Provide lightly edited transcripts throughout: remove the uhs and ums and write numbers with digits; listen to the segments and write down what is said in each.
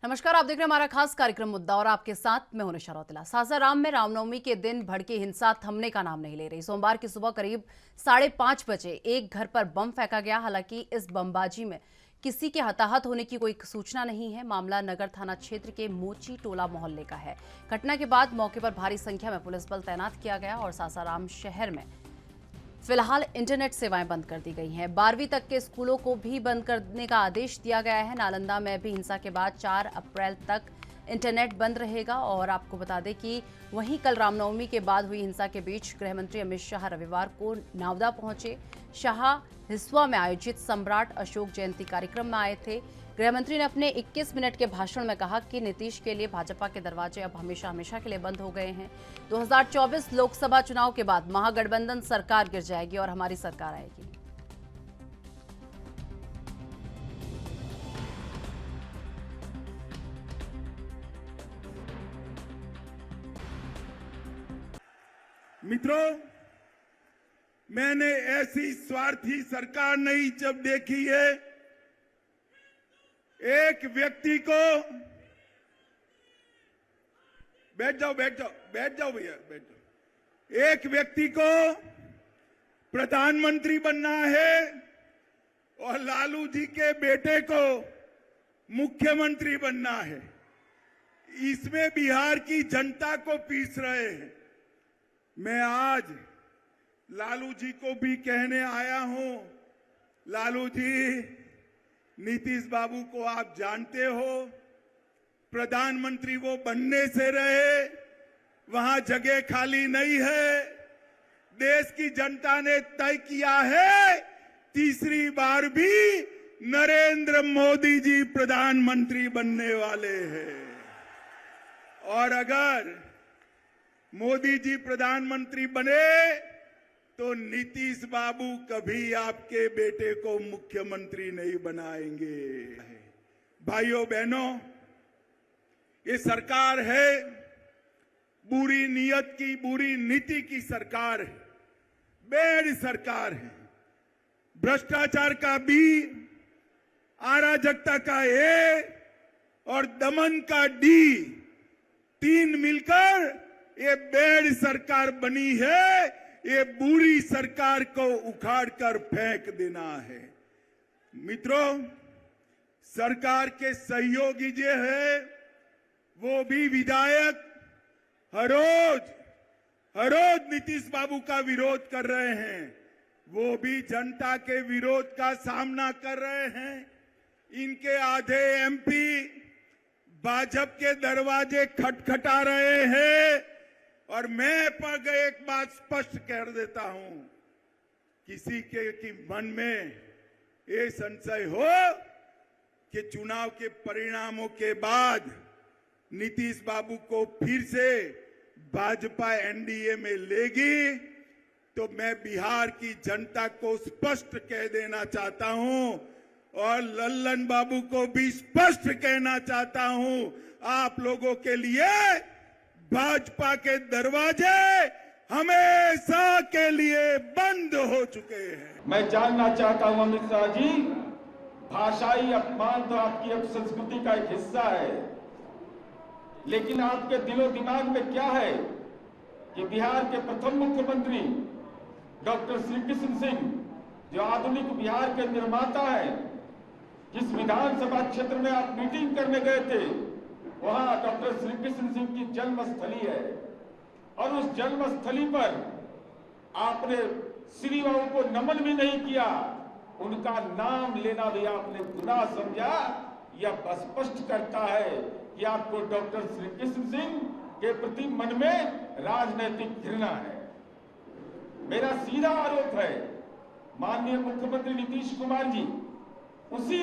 नमस्कार, आप देख रहे हैं हमारा खास कार्यक्रम मुद्दा और आपके साथ मैं हूं निशा रौतेला। सासाराम में रामनवमी के दिन भड़की हिंसा थमने का नाम नहीं ले रही। सोमवार की सुबह करीब 5:30 बजे एक घर पर बम फेंका गया। हालांकि इस बमबाजी में किसी के हताहत होने की कोई सूचना नहीं है। मामला नगर थाना क्षेत्र के मोची टोला मोहल्ले का है। घटना के बाद मौके पर भारी संख्या में पुलिस बल तैनात किया गया और सासाराम शहर में फिलहाल इंटरनेट सेवाएं बंद कर दी गई हैं। 12वीं तक के स्कूलों को भी बंद करने का आदेश दिया गया है। नालंदा में भी हिंसा के बाद 4 अप्रैल तक इंटरनेट बंद रहेगा। और आपको बता दें कि वहीं कल रामनवमी के बाद हुई हिंसा के बीच गृह मंत्री अमित शाह रविवार को नावदा पहुंचे। शाह हिसुआ में आयोजित सम्राट अशोक जयंती कार्यक्रम में आए थे। गृह मंत्री ने अपने 21 मिनट के भाषण में कहा कि नीतीश के लिए भाजपा के दरवाजे अब हमेशा हमेशा के लिए बंद हो गए हैं। 2024 लोकसभा चुनाव के बाद महागठबंधन सरकार गिर जाएगी और हमारी सरकार आएगी। मित्रों, मैंने ऐसी स्वार्थी सरकार नहीं जब देखी है। एक व्यक्ति को बैठ जाओ भैया, बैठ जाओ। एक व्यक्ति को प्रधानमंत्री बनना है और लालू जी के बेटे को मुख्यमंत्री बनना है। इसमें बिहार की जनता को पीस रहे हैं। मैं आज लालू जी को भी कहने आया हूं, लालू जी, नीतीश बाबू को आप जानते हो, प्रधानमंत्री वो बनने से रहे, वहां जगह खाली नहीं है। देश की जनता ने तय किया है, तीसरी बार भी नरेंद्र मोदी जी प्रधानमंत्री बनने वाले हैं। और अगर मोदी जी प्रधानमंत्री बने तो नीतीश बाबू कभी आपके बेटे को मुख्यमंत्री नहीं बनाएंगे। भाइयों बहनों, ये सरकार है बुरी नीयत की, बुरी नीति की सरकार है, बेड सरकार है। भ्रष्टाचार का बी, अराजकता का ए और दमन का डी, तीन मिलकर ये बेड सरकार बनी है। ये बुरी सरकार को उखाड़कर फेंक देना है। मित्रों, सरकार के सहयोगी जो है वो भी विधायक हर रोज नीतीश बाबू का विरोध कर रहे हैं। वो भी जनता के विरोध का सामना कर रहे हैं। इनके आधे एमपी भाजपा के दरवाजे खटखटा रहे हैं। और मैं एक बात स्पष्ट कर देता हूं, किसी के मन में ये संशय हो कि चुनाव के परिणामों के बाद नीतीश बाबू को फिर से भाजपा एनडीए में लेगी, तो मैं बिहार की जनता को स्पष्ट कह देना चाहता हूं और लल्लन बाबू को भी स्पष्ट कहना चाहता हूं, आप लोगों के लिए भाजपा के दरवाजे हमेशा के लिए बंद हो चुके हैं। मैं जानना चाहता हूं अमित शाह जी, भाषाई अपमान तो आपकी अब संस्कृति का एक हिस्सा है, लेकिन आपके दिलो दिमाग में क्या है कि बिहार के प्रथम मुख्यमंत्री डॉक्टर श्री कृष्ण सिंह, जो आधुनिक बिहार के निर्माता है, जिस विधानसभा क्षेत्र में आप मीटिंग करने गए थे, वहां डॉक्टर श्री कृष्ण सिंह की जन्मस्थली है। और उस जन्मस्थली पर आपने श्री बाबू को नमन भी नहीं किया, उनका नाम लेना भी आपने गुनाह समझा। यह स्पष्ट करता है कि आपको डॉक्टर श्री कृष्ण सिंह के प्रति मन में राजनीतिक घृणा है। मेरा सीधा आरोप है, माननीय मुख्यमंत्री नीतीश कुमार जी उसी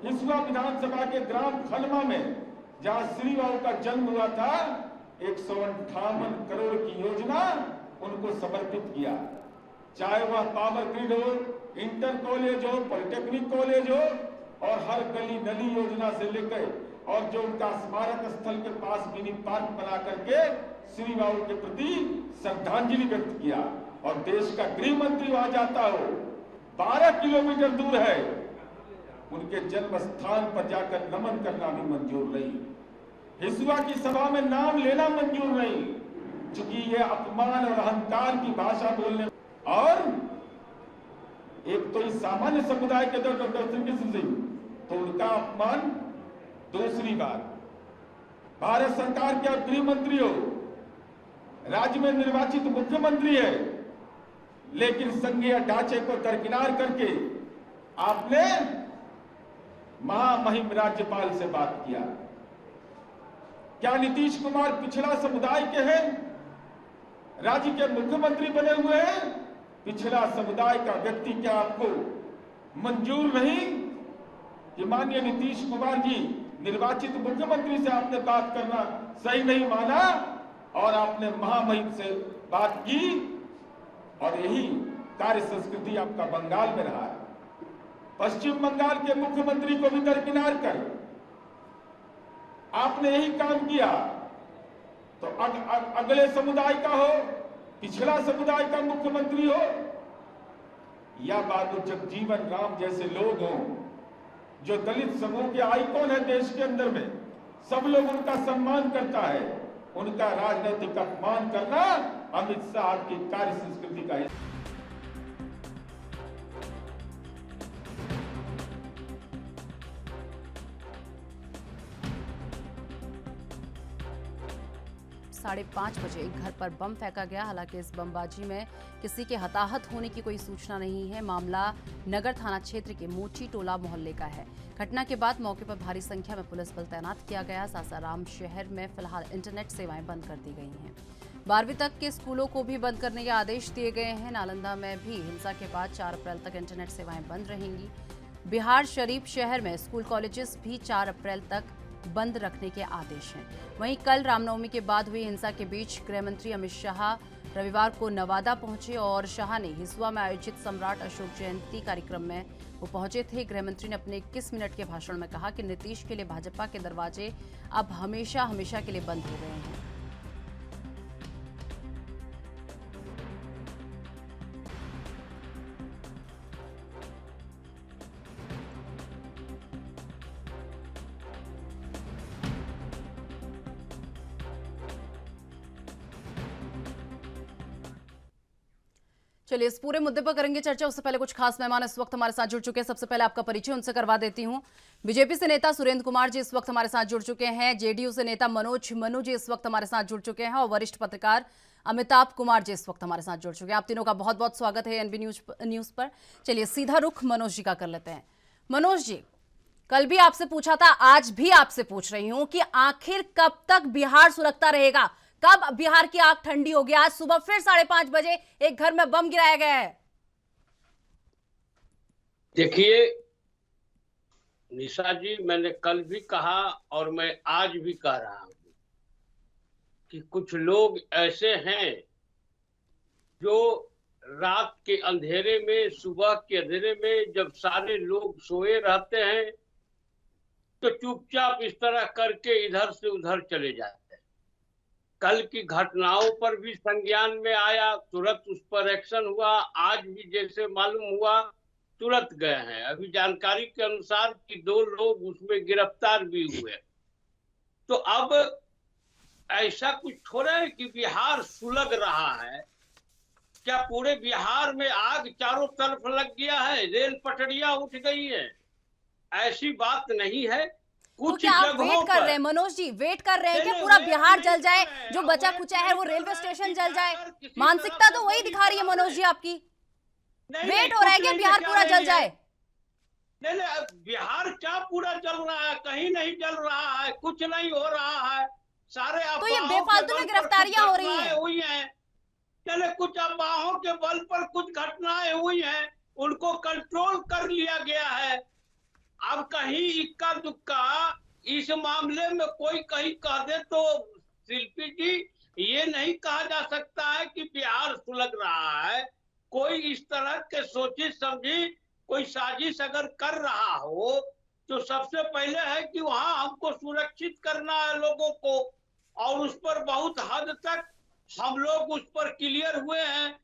हिसुआ विधानसभा के ग्राम खलमा में, जहां श्री बाबू का जन्म हुआ था, 158 करोड़ की योजना उनको समर्पित किया। चाहे वह पावर ग्रिड हो, इंटर कॉलेज हो, पॉलिटेक्निक कॉलेज हो और हर गली नली योजना से लेकर, और जो उनका स्मारक स्थल के पास मिनी पार्क बना करके श्री बाबू के प्रति श्रद्धांजलि व्यक्त किया। और देश का गृह मंत्री वहां जाता हो, 12 किलोमीटर दूर है, उनके जन्म स्थान पर जाकर नमन करना भी मंजूर नहीं। हिसुआ की सभा में नाम लेना मंजूर नहीं, क्योंकि ये अपमान और अहंकार की भाषा बोलने। और एक तो इस सामान्य समुदाय के डॉक्टर श्रीकृष्ण सिंह, तो उनका अपमान। दूसरी बात, भारत सरकार के गृह मंत्री हो, राज्य में निर्वाचित मुख्यमंत्री है, लेकिन संघीय ढांचे को दरकिनार करके आपने महामहिम राज्यपाल से बात किया। क्या नीतीश कुमार पिछड़ा समुदाय के हैं? राज्य के मुख्यमंत्री बने हुए हैं, पिछड़ा समुदाय का व्यक्ति क्या आपको मंजूर नहीं कि माननीय नीतीश कुमार जी निर्वाचित मुख्यमंत्री से आपने बात करना सही नहीं माना और आपने महामहिम से बात की, और यही कार्य संस्कृति आपका बंगाल में रहा है। पश्चिम बंगाल के मुख्यमंत्री को भी दरकिनार कर आपने यही काम किया। तो अगले समुदाय का हो, पिछड़ा समुदाय का मुख्यमंत्री हो, या बाबू जगजीवन राम जैसे लोग हों जो दलित समूह के आइकॉन है देश के अंदर में, सब लोग उनका सम्मान करता है, उनका राजनीतिक अपमान करना अमित शाह की कार्य संस्कृति का हिस्सा। साढ़े 5 बजे एक घर पर बम फेंका गया। हालांकि इस बमबाजी में किसी के हताहत होने की कोई सूचना नहीं है। मामला नगर थाना क्षेत्र के मोची टोला मोहल्ले का है। घटना के बाद मौके पर भारी संख्या में पुलिस बल तैनात किया गया। सासाराम शहर में फिलहाल इंटरनेट सेवाएं बंद कर दी गई हैं। 12वीं तक के स्कूलों को भी बंद करने के आदेश दिए गए हैं। नालंदा में भी हिंसा के बाद 4 अप्रैल तक इंटरनेट सेवाएं बंद रहेंगी। बिहार शरीफ शहर में स्कूल कॉलेजेस भी 4 अप्रैल तक बंद रखने के आदेश हैं। वहीं कल रामनवमी के बाद हुई हिंसा के बीच गृह मंत्री अमित शाह रविवार को नवादा पहुंचे और शाह ने हिसुआ में आयोजित सम्राट अशोक जयंती कार्यक्रम में वो पहुंचे थे। गृह मंत्री ने अपने 21 मिनट के भाषण में कहा कि नीतीश के लिए भाजपा के दरवाजे अब हमेशा हमेशा के लिए बंद हो गए हैं। चलिए इस पूरे मुद्दे पर करेंगे चर्चा। उससे पहले कुछ खास मेहमान इस वक्त हमारे साथ जुड़ चुके हैं। सबसे पहले आपका परिचय उनसे करवा देती हूं। बीजेपी से नेता सुरेंद्र कुमार जी इस वक्त हमारे साथ जुड़ चुके हैं। जेडीयू से नेता मनोज मनु जी इस वक्त हमारे साथ जुड़ चुके हैं और वरिष्ठ पत्रकार अमिताभ कुमार जी इस वक्त हमारे साथ जुड़ चुके हैं। आप तीनों का बहुत बहुत स्वागत है एनबी न्यूज पर। चलिए सीधा रुख मनोज जी का कर लेते हैं। मनोज जी, कल भी आपसे पूछा था, आज भी आपसे पूछ रही हूं कि आखिर कब तक बिहार सुलगता रहेगा? कब बिहार की आग ठंडी होगी? आज सुबह फिर 5:30 बजे एक घर में बम गिराया गया है। देखिए निशा जी, मैंने कल भी कहा और मैं आज भी कह रहा हूं कि कुछ लोग ऐसे हैं जो रात के अंधेरे में, सुबह के अंधेरे में जब सारे लोग सोए रहते हैं तो चुपचाप इस तरह करके इधर से उधर चले जाते हैं। कल की घटनाओं पर भी संज्ञान में आया, तुरंत उस पर एक्शन हुआ। आज भी जैसे मालूम हुआ तुरंत गए हैं। अभी जानकारी के अनुसार कि 2 लोग उसमें गिरफ्तार भी हुए। तो अब ऐसा कुछ थोड़ा है कि बिहार सुलग रहा है। क्या पूरे बिहार में आग चारों तरफ लग गया है, रेल पटरियां उठ गई है? ऐसी बात नहीं है। तो क्या आप वेट कर रहे हैं मनोज जी, वेट कर रहे हैं कि पूरा बिहार जल जाए, जो बचा कुचा है वो रेलवे स्टेशन जल जाए? मानसिकता तो वही दिखा रही है मनोज जी आपकी। वेट हो रहा है कि बिहार पूरा जल जाए? नहीं, बिहार क्या पूरा जल रहा है? कहीं नहीं जल रहा है, कुछ नहीं हो रहा है। सारे तो ये बेफालतू में गिरफ्तारियां हो रही हैं। चले कुछ अफवाहों के बल पर कुछ घटनाएं हुई हैं, उनको कंट्रोल कर लिया गया है। अब कहीं इक्का दुक्का इस मामले में कोई कहीं कह दे तो शिल्पी जी, ये नहीं कहा जा सकता है कि बिहार सुलग रहा है। कोई इस तरह के सोची समझी कोई साजिश अगर कर रहा हो तो सबसे पहले है कि वहां हमको सुरक्षित करना है लोगों को, और उस पर बहुत हद तक हम लोग उस पर क्लियर हुए हैं।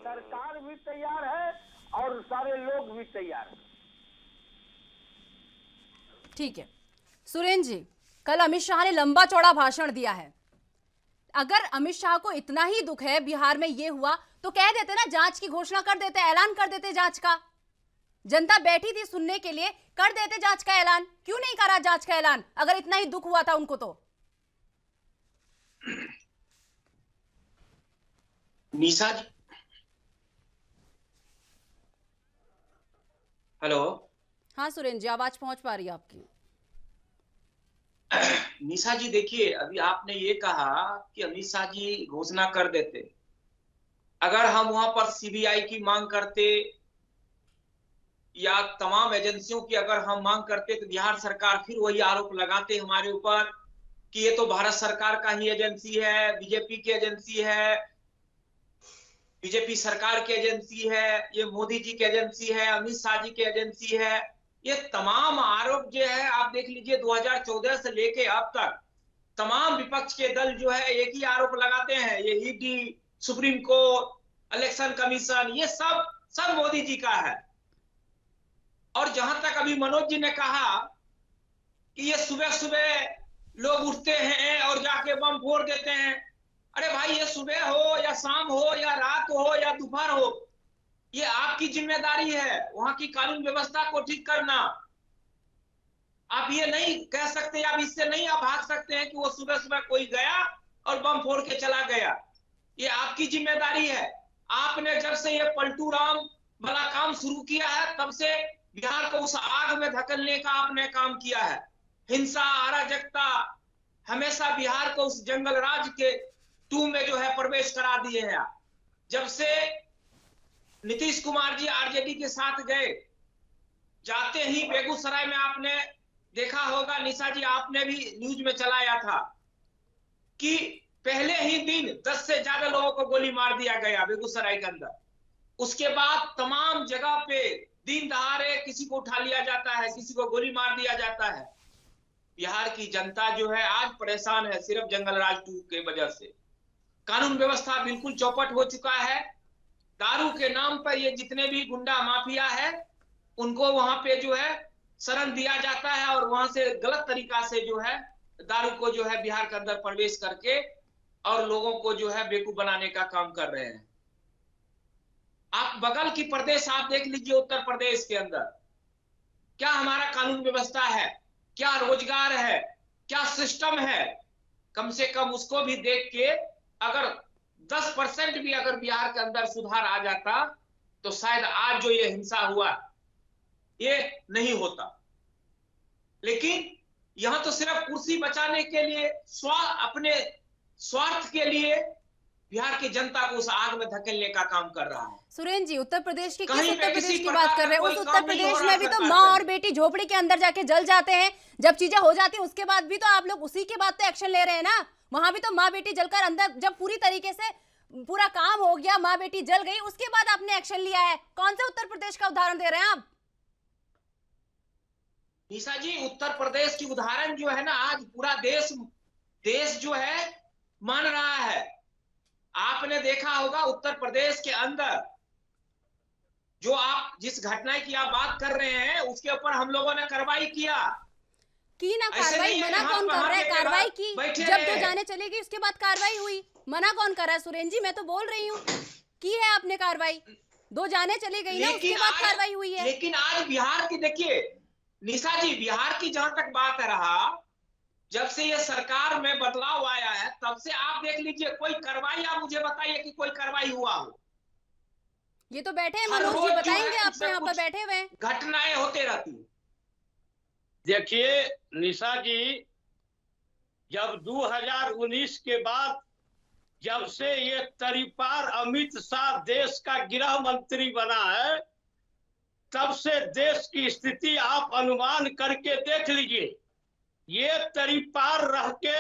सरकार भी तैयार है और सारे लोग भी तैयार हैं। ठीक है सुरेंद्र जी, कल अमित शाह ने लंबा चौड़ा भाषण दिया है। अगर अमित शाह को इतना ही दुख है बिहार में ये हुआ तो कह देते ना, जांच की घोषणा कर देते, ऐलान कर देते जांच का। जनता बैठी थी सुनने के लिए, कर देते जांच का ऐलान। क्यों नहीं करा जांच का ऐलान अगर इतना ही दुख हुआ था उनको? तो निशा जी, हेलो। हाँ सुरेंद्र जी, आवाज पहुंच पा रही है आपकी? निशा जी देखिए, अभी आपने ये कहा कि अमित शाह जी घोषणा कर देते। अगर हम वहां पर सीबीआई की मांग करते या तमाम एजेंसियों की अगर हम मांग करते तो बिहार सरकार फिर वही आरोप लगाते हमारे ऊपर कि ये तो भारत सरकार का ही एजेंसी है, बीजेपी की एजेंसी है, बीजेपी सरकार की एजेंसी है, ये मोदी जी की एजेंसी है, अमित शाह जी की एजेंसी है। ये तमाम आरोप जो है आप देख लीजिए 2014 से लेके अब तक तमाम विपक्ष के दल जो है एक ही आरोप लगाते हैं, ये ED, supreme court, election commission, ये सब मोदी जी का है। और जहां तक अभी मनोज जी ने कहा कि ये सुबह सुबह लोग उठते हैं और जाके बम फोड़ देते हैं, अरे भाई ये सुबह हो या शाम हो या रात हो या दोपहर हो, ये आपकी जिम्मेदारी है वहां की कानून व्यवस्था को ठीक करना। आप ये नहीं कह सकते, आप इससे नहीं आप भाग सकते हैं कि वो सुबह सुबह कोई गया और बम फोड़ के चला गया। ये आपकी जिम्मेदारी है। आपने जब से ये पलटू राम वाला काम शुरू किया है तब से बिहार को उस आग में धकेलने का आपने काम किया है। हिंसा, अराजकता, हमेशा बिहार को उस जंगल राज के टू में जो है प्रवेश करा दिए हैं। जब से नीतीश कुमार जी आरजेडी के साथ गए, जाते ही बेगूसराय में आपने देखा होगा, निशा जी आपने भी न्यूज में चलाया था कि पहले ही दिन 10 से ज्यादा लोगों को गोली मार दिया गया बेगूसराय के अंदर। उसके बाद तमाम जगह पे दिन दहाड़े किसी को उठा लिया जाता है, किसी को गोली मार दिया जाता है। बिहार की जनता जो है आज परेशान है सिर्फ जंगल राज 2 के वजह से। कानून व्यवस्था बिल्कुल चौपट हो चुका है। दारू के नाम पर ये जितने भी गुंडा माफिया है उनको वहां पे जो है शरण दिया जाता है और वहां से गलत तरीका से जो है दारू को जो है बिहार के अंदर प्रवेश करके और लोगों को जो है बेवकूफ बनाने का काम कर रहे हैं। आप बगल की प्रदेश आप देख लीजिए, उत्तर प्रदेश के अंदर क्या हमारा कानून व्यवस्था है, क्या रोजगार है, क्या सिस्टम है। कम से कम उसको भी देख के अगर 10% भी अगर बिहार के अंदर सुधार आ जाता तो शायद आज जो ये हिंसा हुआ ये नहीं होता। लेकिन यहां तो सिर्फ कुर्सी बचाने के लिए, अपने स्वार्थ के लिए बिहार की जनता को उस आग में धकेलने का काम कर रहा है। सुरेंद्र जी, उत्तर प्रदेश की किस कहीं पे उत्तर किसी प्रदेश की प्रकार बात कर का रहे हैं? कोई उस काम उत्तर नहीं हो प्रदेश रहा में भी तो सरकार माँ से। और बेटी झोपड़ी के अंदर जाके जल जाते हैं। जब चीजें हो जाती हैं उसके बाद भी तो आप लोग उसी के बाद तो एक्शन ले रहे हैं ना। वहां भी तो माँ बेटी जलकर अंदर, जब पूरी तरीके से पूरा काम हो गया, माँ बेटी जल गई, उसके बाद आपने एक्शन लिया है। कौन से उत्तर प्रदेश का उदाहरण दे रहे हैं आप? निशा जी, उत्तर प्रदेश की उदाहरण जो है ना आज पूरा देश जो है मान रहा है। आपने देखा होगा उत्तर प्रदेश के अंदर जो आप जिस घटना की आप बात कर रहे हैं उसके ऊपर हम लोगों ने कार्रवाई किया की ना ऐसे कार्रवाई, नहीं है मना कि कौन हम कर रहा है? वहां पे कार्रवाई की, बैठे जब रहे। तो जाने चलेगी उसके बाद कार्रवाई हुई। मना कौन कर रहा है सुरेंद्र जी? मैं तो बोल रही हूँ की है आपने कार्रवाई। 2 जाने चली गई ना, उसके बाद कार्रवाई हुई है। लेकिन आज बिहार की देखिए निशा जी, बिहार की जहां तक बात रहा, जब से ये सरकार में बदलाव आया है तब से आप देख लीजिए कोई कार्रवाई, आप मुझे बताइए कि कोई कार्रवाई हुआ हो। ये तो बैठे हैं हर मनोज जी, रोज जो बताएंगे है आपको, यहाँ पर कुछ बैठे हुए हैं। घटनाएं होते रहती हैं। देखिए निशा जी, जब 2019 के बाद जब से ये तरीपार अमित शाह देश का गृह मंत्री बना है तब से देश की स्थिति आप अनुमान करके देख लीजिए। ये तरीपार रह के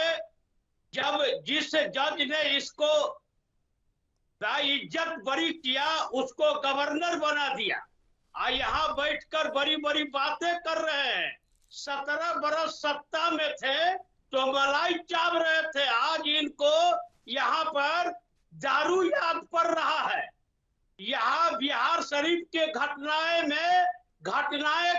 जब जिस जज ने इसको बाइज्जत बरी किया उसको गवर्नर बना दिया, यहाँ बैठकर बड़ी बड़ी बातें कर रहे हैं। 17 बरस सत्ता में थे तो मलाई चाव रहे थे, आज इनको यहाँ पर दारू याद पड़ रहा है। यहाँ बिहार शरीफ के घटनाएं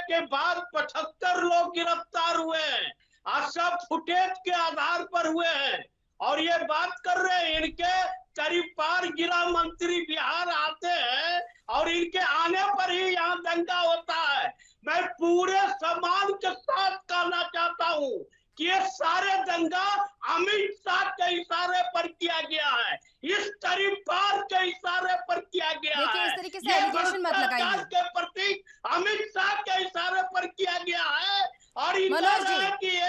के बाद 75 लोग गिरफ्तार हुए हैं और सब फुटेज के आधार पर हुए हैं। और ये बात कर रहे हैं इनके चरिपार गृह मंत्री बिहार आते हैं और इनके आने पर ही यहाँ दंगा होता है। मैं पूरे सम्मान के साथ कहना चाहता हूँ कि ये सारे दंगा अमित शाह के इशारे पर किया गया है, इस चरिपार के इशारे पर किया गया देखिए, है। इस तरीके से एलिगेशन मत लगाइए। के प्रति अमित शाह के इशारे पर किया गया है। और मनोज जी,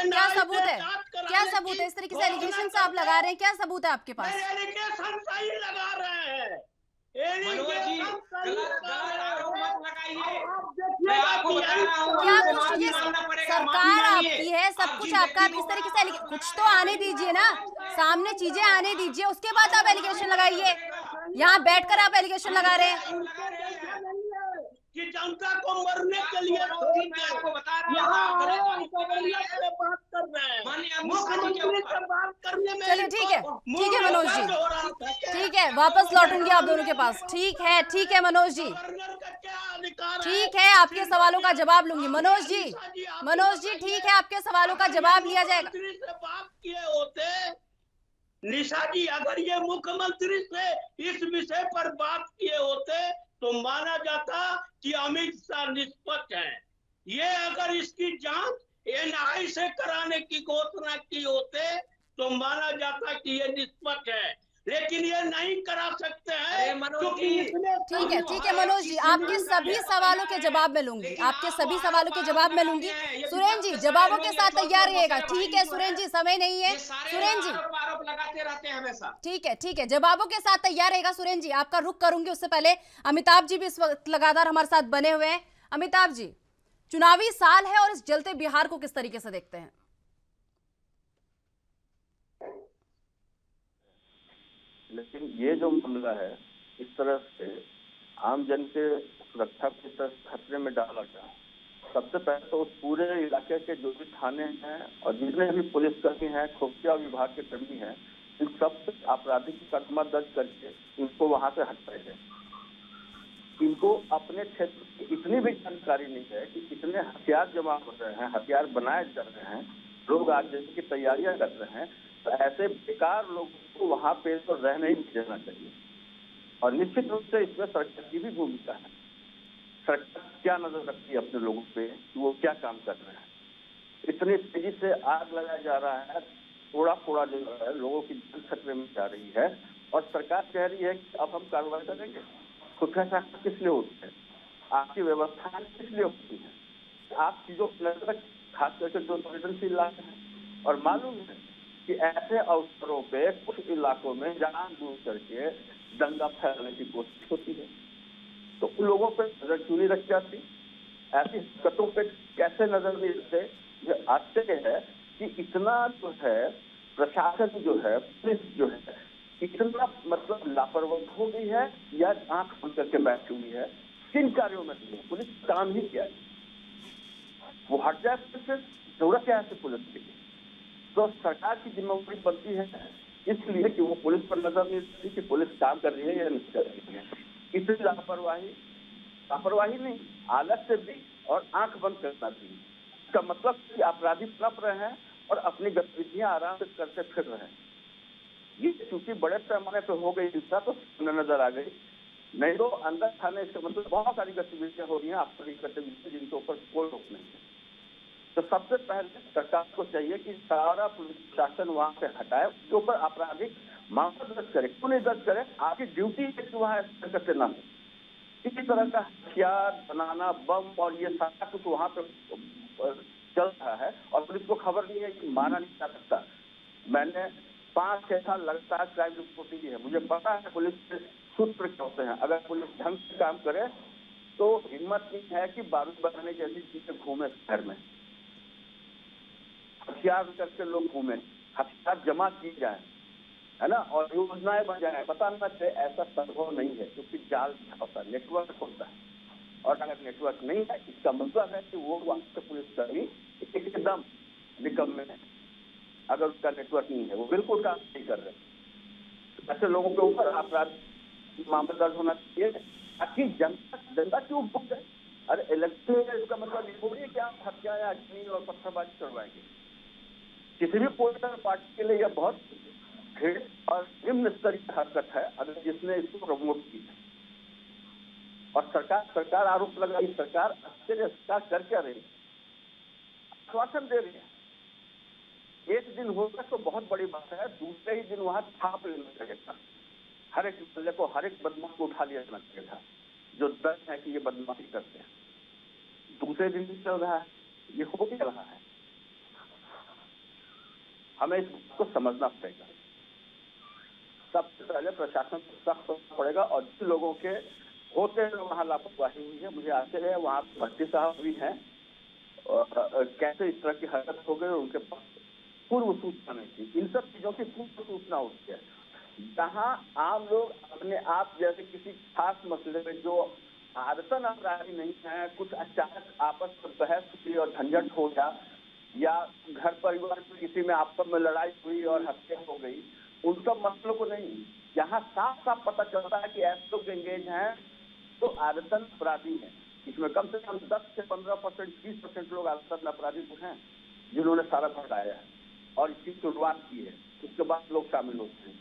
क्या सबूत है? क्या सबूत है? इस तरीके से एलिगेशन आप लगा रहे हैं, क्या सबूत है आपके पास? एलिगेशन सही लगा रहे हैं। मनोज जी, गलत आरोप मत लगाइए। मैं आपको बता क्या रहा हूँ, क्या आपको कुछ माफी ये मांगना पड़ेगा, सरकार माफी मांगिए। आपकी है, सब आप कुछ जिस आपका, व्यक्ति इस को तरीके से कुछ तो आने दीजिए ना, सामने चीजें आने दीजिए, उसके बाद आप एलिगेशन लगाइए। यहाँ बैठकर आप एलिगेशन लगा रहे हैं। कि जनता को मरने के लिए मैं आपको बता रहा हूँ, आप गलत बात कर रहे हैं। बात कर रहे हैं। माननीय अमित शाह जी मुख्यमंत्री के से बात करने में चलिए, ठीक है, ठीक है मनोज जी, हो रहा था। ठीक है, वापस लौटूंगी आप दोनों के पास। ठीक है मनोज जी, गवर्नर का क्या अधिकार ठीक है, आपके सवालों का जवाब लूंगी। मनोज जी, ठीक है, आपके सवालों का जवाब लिया जाएगा। मुख्यमंत्री से बात किए होते निशा जी, अगर ये मुख्यमंत्री से इस विषय पर बात किए होते तो माना जाता कि अमित शाह निष्पक्ष है। ये अगर इसकी जांच एनआई से कराने की घोषणा की होते तो माना जाता कि ये निष्पक्ष है, लेकिन ये नहीं करा सकते हैं क्योंकि इसने ठीक है मनोज जी, आपके सभी सवालों के जवाब में लूंगी, आपके सभी सवालों के जवाब में लूंगी। सुरेन जी, जवाबों के साथ तैयार रहिएगा। ठीक है सुरेन जी, समय नहीं है। सुरेन जी, आरोप लगाते रहते हैं हमेशा। ठीक है, जवाबों के साथ तैयार रहेगा। सुरेन जी, आपका रुख करूंगी, उससे पहले अमिताभ जी भी इस वक्त लगातार हमारे साथ बने हुए हैं। अमिताभ जी, चुनावी साल है और इस जलते बिहार को किस तरीके से देखते हैं? लेकिन ये जो मामला है, इस तरह से आम जन के सुरक्षा की तरफ खतरे में डाला गया। सबसे पहले तो उस पूरे इलाके के जो भी थाने हैं और जितने भी पुलिसकर्मी हैं, खुफिया विभाग के कर्मी हैं, इन सब आपराधिक मुकदमा दर्ज करके इनको वहां से हटाया जाए। इनको अपने क्षेत्र की इतनी भी जानकारी नहीं है कि कितने हथियार जमा हो रहे हैं, हथियार बनाए जा रहे हैं, लोग आज जैसे की तैयारियां कर रहे हैं, तो ऐसे बेकार लोगों को वहां पे तो रहने ही नहीं देना चाहिए। और निश्चित रूप से इसमें सरकार की भी भूमिका है। सरकार क्या नजर रखती है अपने लोगों पे, वो क्या काम कर रहे हैं। इतनी तेजी से आग लगाया जा रहा है, थोड़ा थोड़ा जो है लोगों की जान खतरे में जा रही है, और सरकार कह रही है कि अब हम कार्रवाई करेंगे। खुफिया शाखा किस लिए होती है, आपकी व्यवस्था किस लिए होती है, आप चीजों की नजर, खास करके जो संवेदनशील इलाके हैं। और मालूम है कि ऐसे अवसरों पे कुछ इलाकों में जानबूझ करके दंगा फैलाने की कोशिश होती है, तो उन लोगों पर नजर क्यों नहीं रखी जाती? ऐसी हरकतों पे कैसे नजर नहीं रखते? ये आश्चर्य है कि इतना जो है प्रशासन जो है, पुलिस जो है, इतना मतलब लापरवाह हो गई है या आंख बंद करके बैठी हुई है। किन कार्यों में पुलिस काम ही किया है, वो हट जाए तो फिर जरूरत क्या है पुलिस की? तो सरकार की जिम्मेदारी बनती है इसलिए कि वो पुलिस पर नजर नहीं रखती कि पुलिस काम कर रही है या नहीं कर रही है। इतनी लापरवाही नहीं, आलस से भी और आंख बंद करना भी। इसका मतलब कि अपराधी पनप रहे हैं और अपनी गतिविधियां आराम से करते फिर रहे हैं। ये चूंकि बड़े पैमाने पर हो गई हिंसा तो नजर आ गई, नहीं तो अंदर थाने इसका मतलब बहुत सारी गतिविधियां हो रही हैं, आपराधिक गतिविधियां जिनके ऊपर कोई रोक नहीं है। तो सबसे पहले सरकार को चाहिए कि सारा पुलिस शासन वहां से हटाए, उसके ऊपर आपराधिक मामला दर्ज करे। क्यों नहीं दर्ज करे? आपकी ड्यूटी है कि वहां करते ना हो। किसी तरह का हथियार बनाना, बम और ये सारा कुछ वहां पर चल रहा है और पुलिस को खबर नहीं है कि माना नहीं जा सकता। मैंने 5-6 साल लगातार क्राइम रिपोर्टिंग की है, मुझे पता है पुलिस के सूत्र क्या होते हैं। अगर पुलिस ढंग से काम करे तो हिम्मत नहीं है कि बारूद बनाने जैसी चीजें घूमे शहर में, हथियार करके लोग घूमे, हथियार जमा किए जाए, है ना, और योजनाएं बन जाए। पता ना चले, ऐसा संभव नहीं है क्योंकि जाल होता है, नेटवर्क होता है। और अगर नेटवर्क नहीं है, इसका मतलब है कि वो वहां पुलिसकर्मी एकदम निकम्मे है। अगर उसका नेटवर्क नहीं है, वो बिल्कुल काम नहीं कर रहे। ऐसे लोगों के ऊपर अपराध मामला दर्ज होना चाहिए ताकि जनता क्यों भूख है। अरे इलेक्शन है, इसका मतलब ये थोड़ी है कि आप हत्याएं अग्नि और पत्थरबाजी करवाएंगे। किसी भी पॉलिटिकल पार्टी के लिए यह बहुत घृणित और निम्न स्तर की हरकत है अगर जिसने इसको प्रमोट की है। और सरकार आरोप लगाई, सरकार कर क्या रही है? आश्वासन दे रही है। एक दिन होगा तो बहुत बड़ी बात है, दूसरे ही दिन वहां छाप लेना चाहिए था। हर एक बंदे को, हर एक बदमाश को उठा लिया जाना चाहिए था जो डर है कि ये बदमाशी करते हैं। दूसरे दिन भी चल रहा है, ये हो भी रहा है। हमें इस बात को समझना पड़ेगा। सबसे पहले प्रशासन को सख्त होना पड़ेगा और जिन लोगों के होते हुए वहां लापरवाही हुई है, मुझे आश्चर्य है वहां भट्टी साहब भी हैं, कैसे इस तरह की हरकत हो गई और उनके पास पूर्व सूचना नहीं थी। इन सब चीजों की पूर्व सूचना होती है। जहां आम लोग अपने आप जैसे किसी खास मसले में जो आदतन अपराधी नहीं है, कुछ अचानक आपस में बहस हुई और झंझट हो गया, या घर परिवार में किसी में आपस में लड़ाई हुई और हत्या हो गई, उन सब मसलों को नहीं। यहाँ साफ साफ पता चलता है कि ऐसे लोग एंगेज हैं तो आदतन अपराधी हैं। इसमें कम से कम 10 से 15%, 20% लोग आदतन अपराधी तो हैं जिन्होंने सारा भटकाया है और इसकी शुरुआत की है। उसके बाद लोग शामिल होते हैं,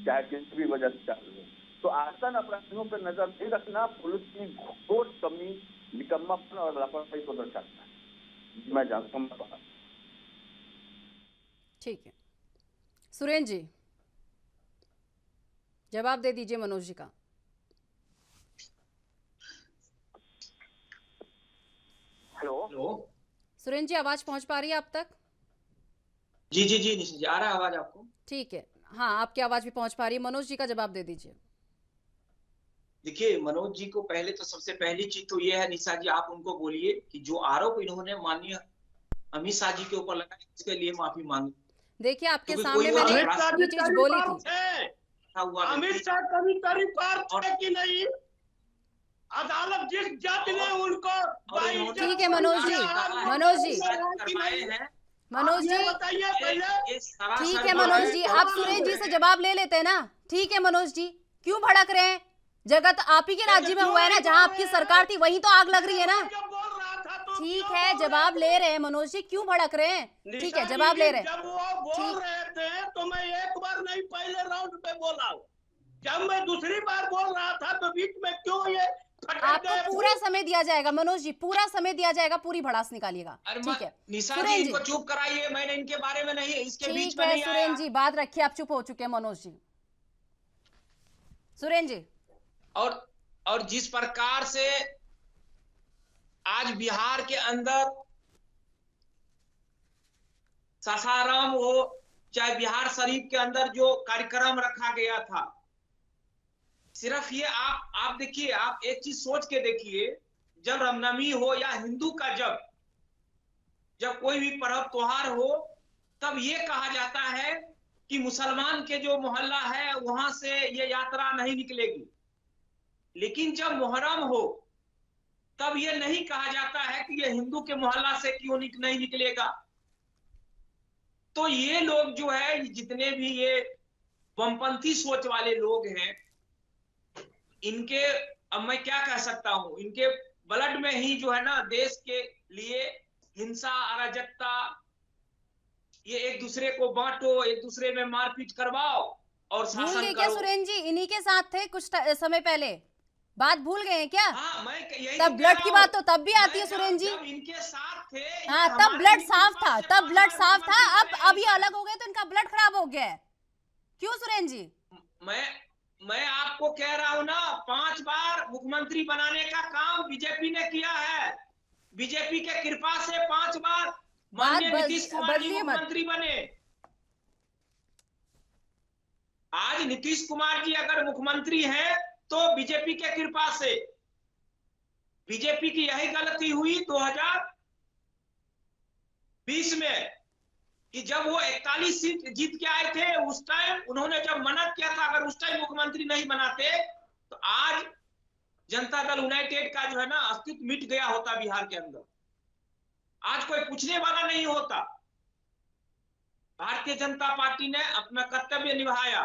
चाहे किसी भी वजह से शामिल हो। तो आदतन अपराधियों पर नजर नहीं रखना पुलिस की घोर कमी, निकम्मापन और लापरवाही को दर्शाता है। मैं जानता हूँ। ठीक है सुरेंद्र जी, जवाब दे दीजिए मनोज जी का। हेलो सुरेंद्र जी, आवाज पहुंच पा रही है आप तक? जी जी जी निशा जी, आ रहा है आवाज आपको? ठीक है, हाँ आपकी आवाज भी पहुंच पा रही है। मनोज जी का जवाब दे दीजिए। देखिए मनोज जी को पहले तो सबसे पहली चीज तो ये है निशा जी, आप उनको बोलिए कि जो आरोप इन्होंने माननीय अमित शाह जी के ऊपर लगाया इसके लिए माफी मांगे। देखिए आपके क्योंकि सामने कोई मैंने और ये चीज बोली थी। अमित शाह कभी तरीफार थे कि नहीं? अदालत जिस जज ने उनको ठीक है मनोज जी, मनोज जी, मनोज जी, बताइए पहले। ठीक है मनोज जी, आप सुरेंद्र जी से जवाब ले लेते हैं ना। ठीक है मनोज जी, क्यों भड़क रहे हैं? जगत आप ही के राज्य में हुआ है ना, जहां आपकी सरकार थी वहीं तो आग लग रही है ना। ठीक है, जवाब ले रहे हैं मनोज जी, क्यों भड़क रहे हैं? ठीक है, जवाब ले रहे हैं। जब वो बोल रहे थे तो मैं एक बार नहीं पहले राउंड पे बोला हूँ। जब मैं दूसरी बार बोल रहा था तो बीच में क्यों ये आपको पूरा समय दिया जाएगा मनोज जी, पूरा समय दिया जाएगा, पूरी भड़ास निकालिएगा। ठीक है सुरेंद्र जी, इनको चुप कराइए, मैंने इनके बारे में नहीं, इसके बीच में नहीं आया। सुरेंद्र जी बात रखिए, आप चुप हो चुके हैं मनोज जी। सुरेंद्र जी, और जिस प्रकार से आज बिहार के अंदर सासाराम हो चाहे बिहार शरीफ के अंदर जो कार्यक्रम रखा गया था, सिर्फ ये आप देखिए, आप एक चीज सोच के देखिए, जब रामनवमी हो या हिंदू का जब कोई भी पर्व त्योहार हो, तब ये कहा जाता है कि मुसलमान के जो मोहल्ला है वहां से ये यात्रा नहीं निकलेगी। लेकिन जब मुहर्रम हो तब ये नहीं कहा जाता है कि ये हिंदू के मोहल्ला से क्यों नहीं निकलेगा। तो ये लोग जो है, जितने भी ये वामपंथी सोच वाले लोग हैं, इनके, अब मैं क्या कह सकता हूं, इनके ब्लड में ही जो है ना देश के लिए हिंसा, अराजकता, ये एक दूसरे को बांटो, एक दूसरे में मारपीट करवाओ और शासन करो। क्या सुरेंद्र जी इन्हीं के साथ थे कुछ समय पहले? बात भूल गए हैं क्या? हाँ, मैं यही तब ब्लड की बात तो तब भी आती है सुरेंद्र जी। जब इनके साथ थे, हाँ तब ब्लड साफ था, तब ब्लड साफ था। अब ये अलग हो गए तो इनका ब्लड खराब हो गया है। क्यों सुरेंद्र जी? मैं आपको कह रहा हूं ना, 5 बार मुख्यमंत्री बनाने का काम बीजेपी ने किया है। बीजेपी के कृपा से 5 बार माननीय नीतीश कुमार जी मुख्यमंत्री बने। आज नीतीश कुमार जी अगर मुख्यमंत्री हैं तो बीजेपी के कृपा से। बीजेपी की यही गलती हुई 2020 में कि जब वो 41 सीट जीत के आए थे, उस टाइम उन्होंने जब मना किया था, अगर उस टाइम मुख्यमंत्री नहीं बनाते तो आज जनता दल यूनाइटेड का जो है ना अस्तित्व मिट गया होता बिहार के अंदर। आज कोई पूछने वाला नहीं होता। भारतीय जनता पार्टी ने अपना कर्तव्य निभाया,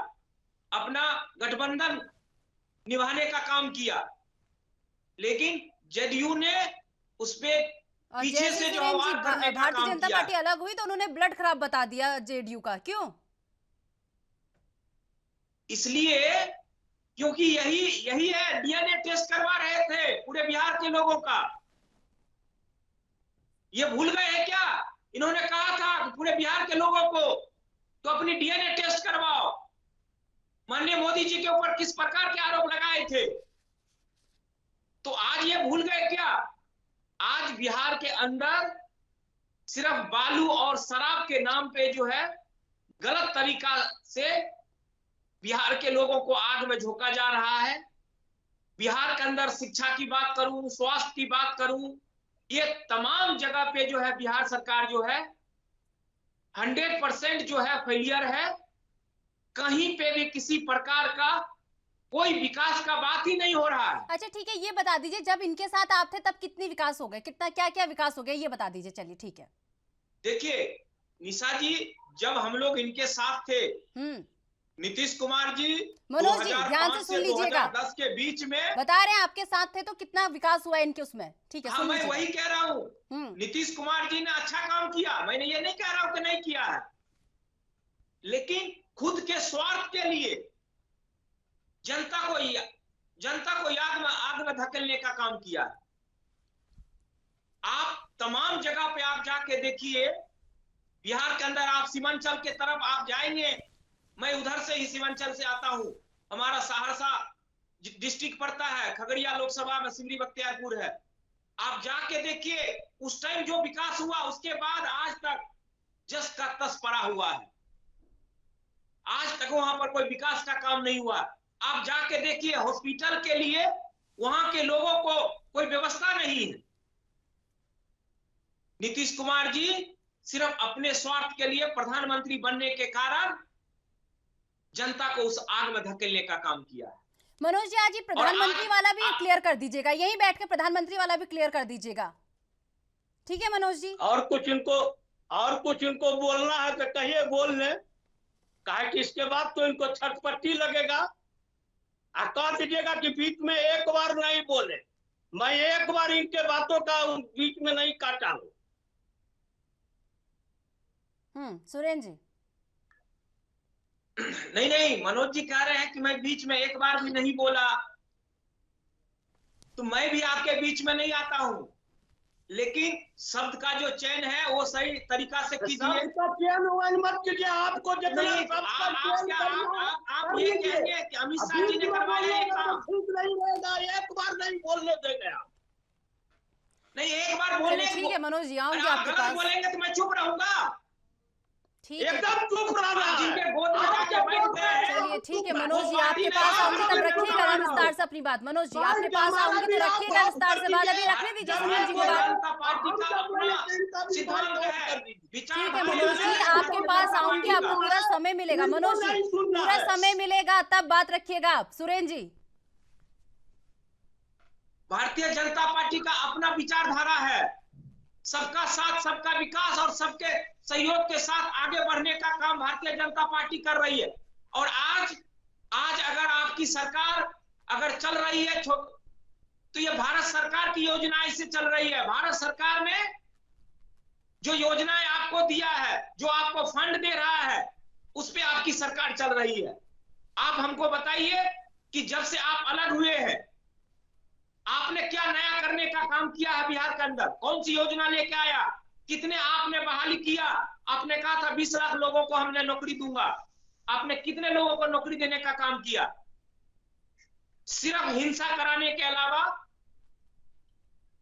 अपना गठबंधन निभाने का काम किया। लेकिन जदयू ने उस पे और पीछे जैसे से जो सुरेंद्र जी वार करने का भारतीय काम जनता किया पार्टी है। अलग हुई तो उन्होंने ब्लड खराब बता दिया जेडीयू का, क्यों? इसलिए क्योंकि यही यही है, डीएनए टेस्ट करवा रहे थे पूरे बिहार के लोगों का। ये भूल गए हैं क्या? इन्होंने कहा था कि पूरे बिहार के लोगों को तो अपनी डीएनए टेस्ट करवाओ। माननीय मोदी जी के ऊपर किस प्रकार के आरोप लगाए थे, तो आज ये भूल गए क्या? आज बिहार के अंदर सिर्फ बालू और शराब के नाम पे जो है गलत तरीका से बिहार के लोगों को आग में झोंका जा रहा है। बिहार के अंदर शिक्षा की बात करूं, स्वास्थ्य की बात करूं, ये तमाम जगह पे जो है बिहार सरकार जो है 100% जो है फेलियर है। कहीं पे भी किसी प्रकार का कोई विकास का बात ही नहीं हो रहा है। अच्छा ठीक है, ये बता दीजिए जब इनके साथ आप थे तब कितनी विकास हो गए, कितना क्या क्या विकास हो गया, ये बता दीजिए। चलिए ठीक है। देखिए निशा जी, जब हम लोग इनके साथ थे, नीतीश कुमार जी मनोज जी ध्यान 2005 से सुन से लीजिएगा, 2010 के बीच में बता रहे हैं आपके साथ थे तो कितना विकास हुआ इनके उसमें, ठीक है हाँ सुन मैं लीजिएगा। वही कह रहा हूँ, नीतीश कुमार जी ने अच्छा काम किया, मैंने ये नहीं कह रहा हूँ कि नहीं किया है, लेकिन खुद के स्वार्थ के लिए जनता को आग में धकेलने का काम किया। आप तमाम जगह पे आप जाके देखिए, बिहार के अंदर आप सीमांचल के तरफ आप जाएंगे, मैं उधर से ही सीमांचल से आता हूं, हमारा सहरसा डिस्ट्रिक्ट पड़ता है, खगड़िया लोकसभा में सिमरी बख्तियारपुर है। आप जाके देखिए उस टाइम जो विकास हुआ, उसके बाद आज तक जस का तस पड़ा हुआ है। आज तक वहां पर कोई विकास का काम नहीं हुआ। आप जाके देखिए हॉस्पिटल के लिए वहां के लोगों को कोई व्यवस्था नहीं है। नीतीश कुमार जी सिर्फ अपने स्वार्थ के लिए प्रधानमंत्री बनने के कारण जनता को उस आग में धकेलने का काम किया है। मनोज जी आज ये प्रधानमंत्री वाला भी क्लियर कर दीजिएगा, यहीं बैठ के प्रधानमंत्री वाला भी क्लियर कर दीजिएगा, ठीक है मनोज जी? और कुछ इनको बोलना है तो कहिए, बोल ले, काहे कि इसके बाद तो इनको छटपटी लगेगा। कह दीजिएगा कि बीच में एक बार नहीं बोले, मैं एक बार इनके बातों का बीच में नहीं काटा हूं। सुरेंद्र जी नहीं मनोज जी कह रहे हैं कि मैं बीच में एक बार भी नहीं बोला, तो मैं भी आपके बीच में नहीं आता हूं, लेकिन शब्द का जो चयन है वो सही तरीका से कीजिए। मत कीजिए, आपको जितना आप ये कहेंगे कि अमित शाह जी ने करवाया ये काम, ठीक नहीं रहेगा, एक बार नहीं बोलने देंगे आप। नहीं एक बार बोलने, ठीक है मनोज जी आऊंगी आप आपके गलत पास, बोलेंगे तो मैं चुप रहूंगा, ठीक है एकदम चुप रहना है। जिनके गोद में जाके बैठ गए हैं। चलिए ठीक है मनोज जी आपके पास आऊंगी तब रखिएगा ना विस्तार से अपनी बात। मनोज जी आपके पास आऊंगी तो रखिएगा विस्तार से बात, अभी रखने दीजिए सुरेंद्र जी की बात। जनता पार्टी का अपना सिद्धांत है, ठीक है मनोज जी आपके पास आऊंगी, आपको पूरा समय मिलेगा मनोज जी, पूरा समय मिलेगा तब बात रखिएगा आप। सुरेंद्र जी भारतीय जनता पार्टी का अपना विचारधारा है, सबका साथ सबका विकास और सबके सहयोग के साथ आगे बढ़ने का काम भारतीय जनता पार्टी कर रही है। और आज अगर आपकी सरकार अगर चल रही है तो ये भारत सरकार की योजनाएं से चल रही है। भारत सरकार ने जो योजनाएं आपको दिया है, जो आपको फंड दे रहा है, उस पे आपकी सरकार चल रही है। आप हमको बताइए कि जब से आप अलग हुए हैं आपने क्या नया करने का काम किया है बिहार के अंदर, कौन सी योजना लेके आया, कितने आपने बहाली किया। आपने कहा था 20 लाख लोगों को हमने नौकरी दूंगा, आपने कितने लोगों को नौकरी देने का काम किया? सिर्फ हिंसा कराने के अलावा,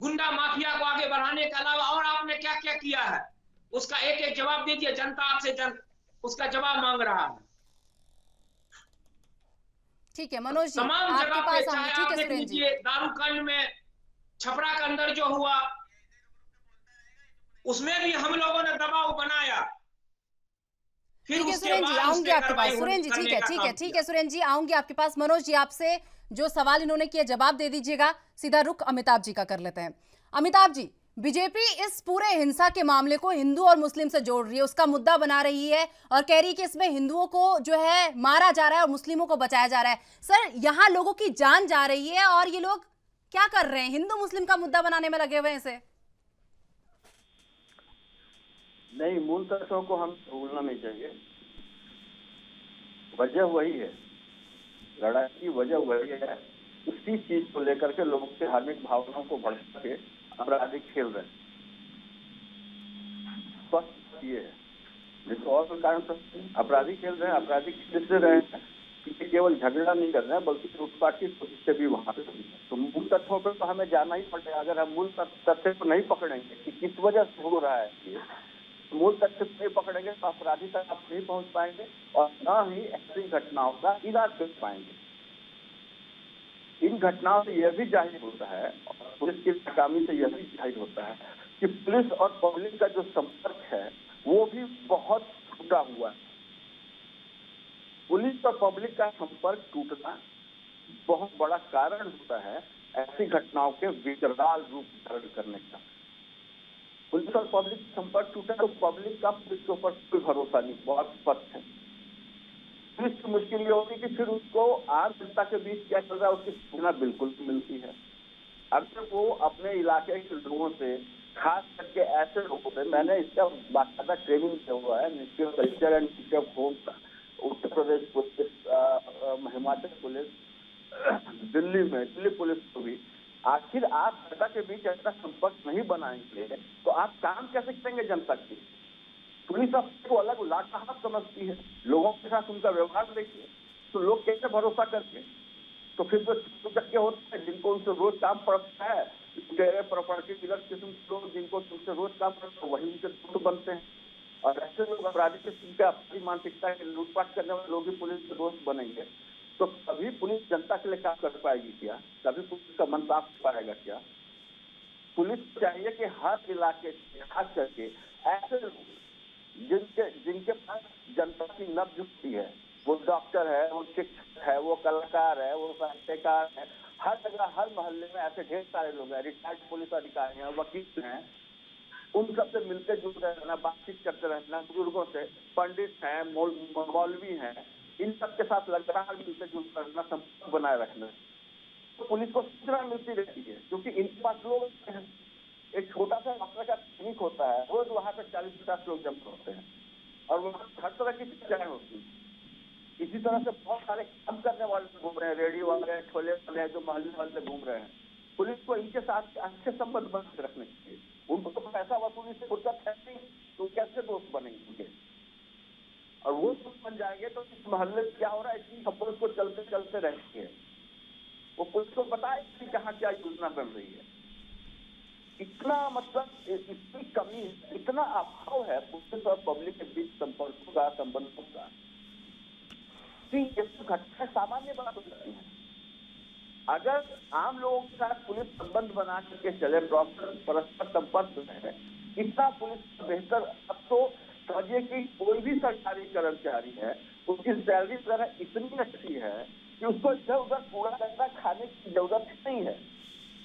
गुंडा माफिया को आगे बढ़ाने के अलावा और आपने क्या क्या किया है? उसका एक एक जवाब दीजिए, जनता आपसे उसका जवाब मांग रहा है। ठीक है मनोज जी तमाम आपके जगह पे पास आऊंगी, चाहे ठीक आप है देख सुरेंद्र जी। लीजिए दारूकांड में छपरा के अंदर जो हुआ, उसमें भी हम लोगों ने दबाव बनाया। फिर ठीक है उसके सुरेंद्र जी बाद आऊंगी उसपे आपके पास। कार्रवाई सुरेंद्र जी करने ठीक का है काम ठीक किया। है सुरेंद्र जी आऊंगी आपके पास। मनोज जी आपसे जो सवाल इन्होंने किया जवाब दे दीजिएगा। सीधा रुख अमिताभ जी का कर लेते हैं। अमिताभ जी, बीजेपी इस पूरे हिंसा के मामले को हिंदू और मुस्लिम से जोड़ रही है, उसका मुद्दा बना रही है और कह रही है कि इसमें हिंदुओं को जो है मारा जा रहा है और मुस्लिमों को बचाया जा रहा है। सर यहाँ लोगों की जान जा रही है और ये लोग क्या कर रहे हैं? हिंदू मुस्लिम का मुद्दा बनाने में लगे हुए हैं इसे। नहीं, मूल तथ्यों को हम भूलना नहीं चाहिए। वजह वही है, लड़ाई की वजह वही है। उसी चीज को लेकर के लोगों के धार्मिक भावनाओं को भड़का के अपराधी खेल रहे हैं। स्पष्ट ये है, जिसको और कोई कारण सकते हैं। अपराधी खेल रहे हैं, अपराधी खेल से रहे हैं कि केवल झगड़ा नहीं कर रहे हैं बल्कि लूटपाट की कोशिश से भी वहां पे हुई है। तो मूल तथ्यों पर तो हमें जाना ही पड़ेगा। अगर हम मूल तथ्य को नहीं पकड़ेंगे कि किस वजह से हो रहा है ये, मूल तथ्य को नहीं पकड़ेंगे तो अपराधी तक आप नहीं पहुंच पाएंगे और न ही ऐसी घटनाओं का इलाज कर पाएंगे। इन घटनाओं से यह भी जाहिर होता है और पुलिस की नाकामी से यह भी जाहिर होता है कि पुलिस और पब्लिक का जो संपर्क है वो भी बहुत टूटा हुआ है। पुलिस और पब्लिक का संपर्क टूटना बहुत बड़ा कारण होता है ऐसी घटनाओं के विकराल रूप धारण करने का। पुलिस और पब्लिक संपर्क टूटा तो पब्लिक का पुलिस के ऊपर कोई भरोसा नहीं, बहुत स्पष्ट है। पुलिस की मुश्किल ये होती है कि फिर उसको आम जनता के बीच क्या चल रहा है उसकी सूचना बिल्कुल मिलती है। अगर वो अपने इलाके के लोगों से, खास करके ऐसे लोगों से, मैंने इसका बाकायदा ट्रेनिंग किया हुआ है, ministry of culture and ministry of home का, Uttar Pradesh police, Himachal police, Delhi police को भी, आखिर आप जनता के बीच ऐसा संपर्क नहीं बनाएंगे तो आप काम कैसे करेंगे जनता की? पुलिस आपको अलग लाचार समझती है, लोगों के साथ उनका व्यवहार देखिए तो लोग कैसे भरोसा करते हैं? तो फिर तो चक्के होते हैं जिनको उनसे रोज काम पड़ता है, प्रॉपर्टी डीलर किस्म के लोग जिनको उनसे रोज काम पड़ता है वही उनके दोस्त बनते हैं। और ऐसे लोग अपराधी किस्म के अपनी मानसिकता के लूटपाट करने वाले लोग भी पुलिस के दोस्त बनेंगे तो कभी पुलिस जनता के लिए काम कर पाएगी क्या? कभी पुलिस का मन साफ पाएगा क्या? पुलिस को चाहिए कि हर इलाके खास करके ऐसे लोग जिनके पास जनता की नब्ज होती है, वो डॉक्टर है, वो शिक्षक है, वो कलाकार है, वो साहित्यकार है, हर जगह हर मोहल्ले में ऐसे ढेर सारे लोग हैं, रिटायर्ड पुलिस अधिकारी हैं, वकील हैं, उन सबसे मिलकर जुलकर रहना, बातचीत करते रहना, बुजुर्गों से, पंडित हैं, मौलवी हैं, इन सब के साथ लगातार मिलकर जुलकर रहना, संपर्क बनाए रखना, तो पुलिस को सूचना मिलती रहती है क्योंकि इनके पास लोग हैं। एक छोटा सा डॉक्टर का क्लिनिक होता है, रोज वहां पे 40-50 लोग जमा होते हैं और वहाँ हर तरह की चर्चाएं होती है। इसी तरह से बहुत सारे काम करने वाले घूम रहे हैं, रेडियो वाले हैं, ठोले वाले हैं, जो मोहल्ले वाले घूम रहे हैं। पुलिस को इनके साथ अच्छे संबंध बना रखने चाहिए। उनको तो पैसा वसूली से फुर्सत है नहीं तो कैसे दोस्त बनेंगे उनके? और वो दोस्त बन जाएंगे तो इस मोहल्ले में क्या हो रहा है इसकी खबर उसको चलते चलते रहती है। वो पुलिस को बताए कि कहाँ क्या योजना बन रही है। इतना मतलब इतनी कमी, इतना अभाव है पुलिस और पब्लिक के बीच संपर्कों का, संबंधों का, कि ये घटना सामान्य बात हो जाती है। अगर आम लोगों के साथ पुलिस संबंध बना करके चले, प्रॉपर परस्पर संपर्क है, इतना पुलिस बेहतर। अब तो समझिए कि कोई भी सरकारी कर्मचारी है, उसकी सैलरी तरह इतनी अच्छी है कि उसको इधर उधर पूरा करना खाने की जरूरत ही नहीं है,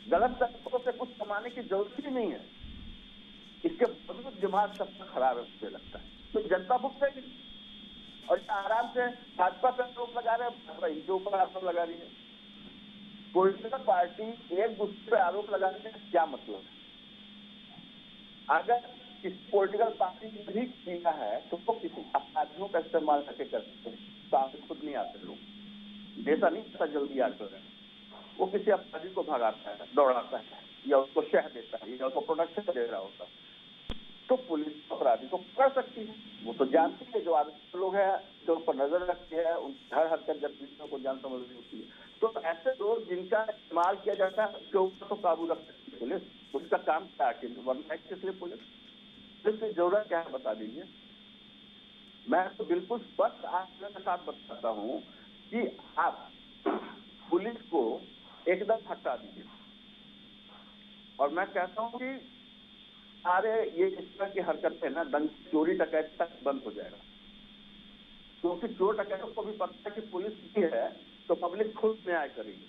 गलत तरीकों से कुछ कमाने की जरूरत ही नहीं है। इसके बावजूद दिमाग सबका खराब है मुझे लगता है। तो जनता भुगतेगी और आराम से भाजपा पर आरोप लगा रहे हैं, भाजपा इनके ऊपर आरोप लगा रही है। पॉलिटिकल पार्टी एक दूसरे पर आरोप लगाने का क्या मतलब है? अगर किसी पॉलिटिकल पार्टी ने भी किया है तो वो किसी अपराधियों का इस्तेमाल करके करते हैं, सामने खुद नहीं आते लोग, जैसा नहीं पता जल्दी आकर वो किसी अपराधी को भगाता है, दौड़ाता है, या उसको शह देता है, या उसको प्रोटेक्शन दे रहा होता है, तो पुलिस अपराधी को पकड़ सकती है। वो तो जानती है, जो आदमी लोग हैं जो ऊपर नजर रखती है, उन हर हरकत गतिविधियों को जान समझ रही होती है। तो ऐसे लोग जिनका इस्तेमाल किया जाता है उसके ऊपर तो काबू रख सकती है पुलिस। उसका काम क्या है? वरना किस लिए पुलिस की जरूरत क्या है बता दीजिए। मैं तो बिल्कुल स्पष्ट आंकड़े के साथ बताता हूँ कि आप पुलिस को एकदम हटा दीजिए और मैं कहता हूँ कि सारे ये इस तरह की हरकतें ना, चोरी डकैती तक बंद हो जाएगा, क्योंकि चोर डकैतों को भी पता है कि पुलिस भी है तो पब्लिक खुद न्याय करेगी।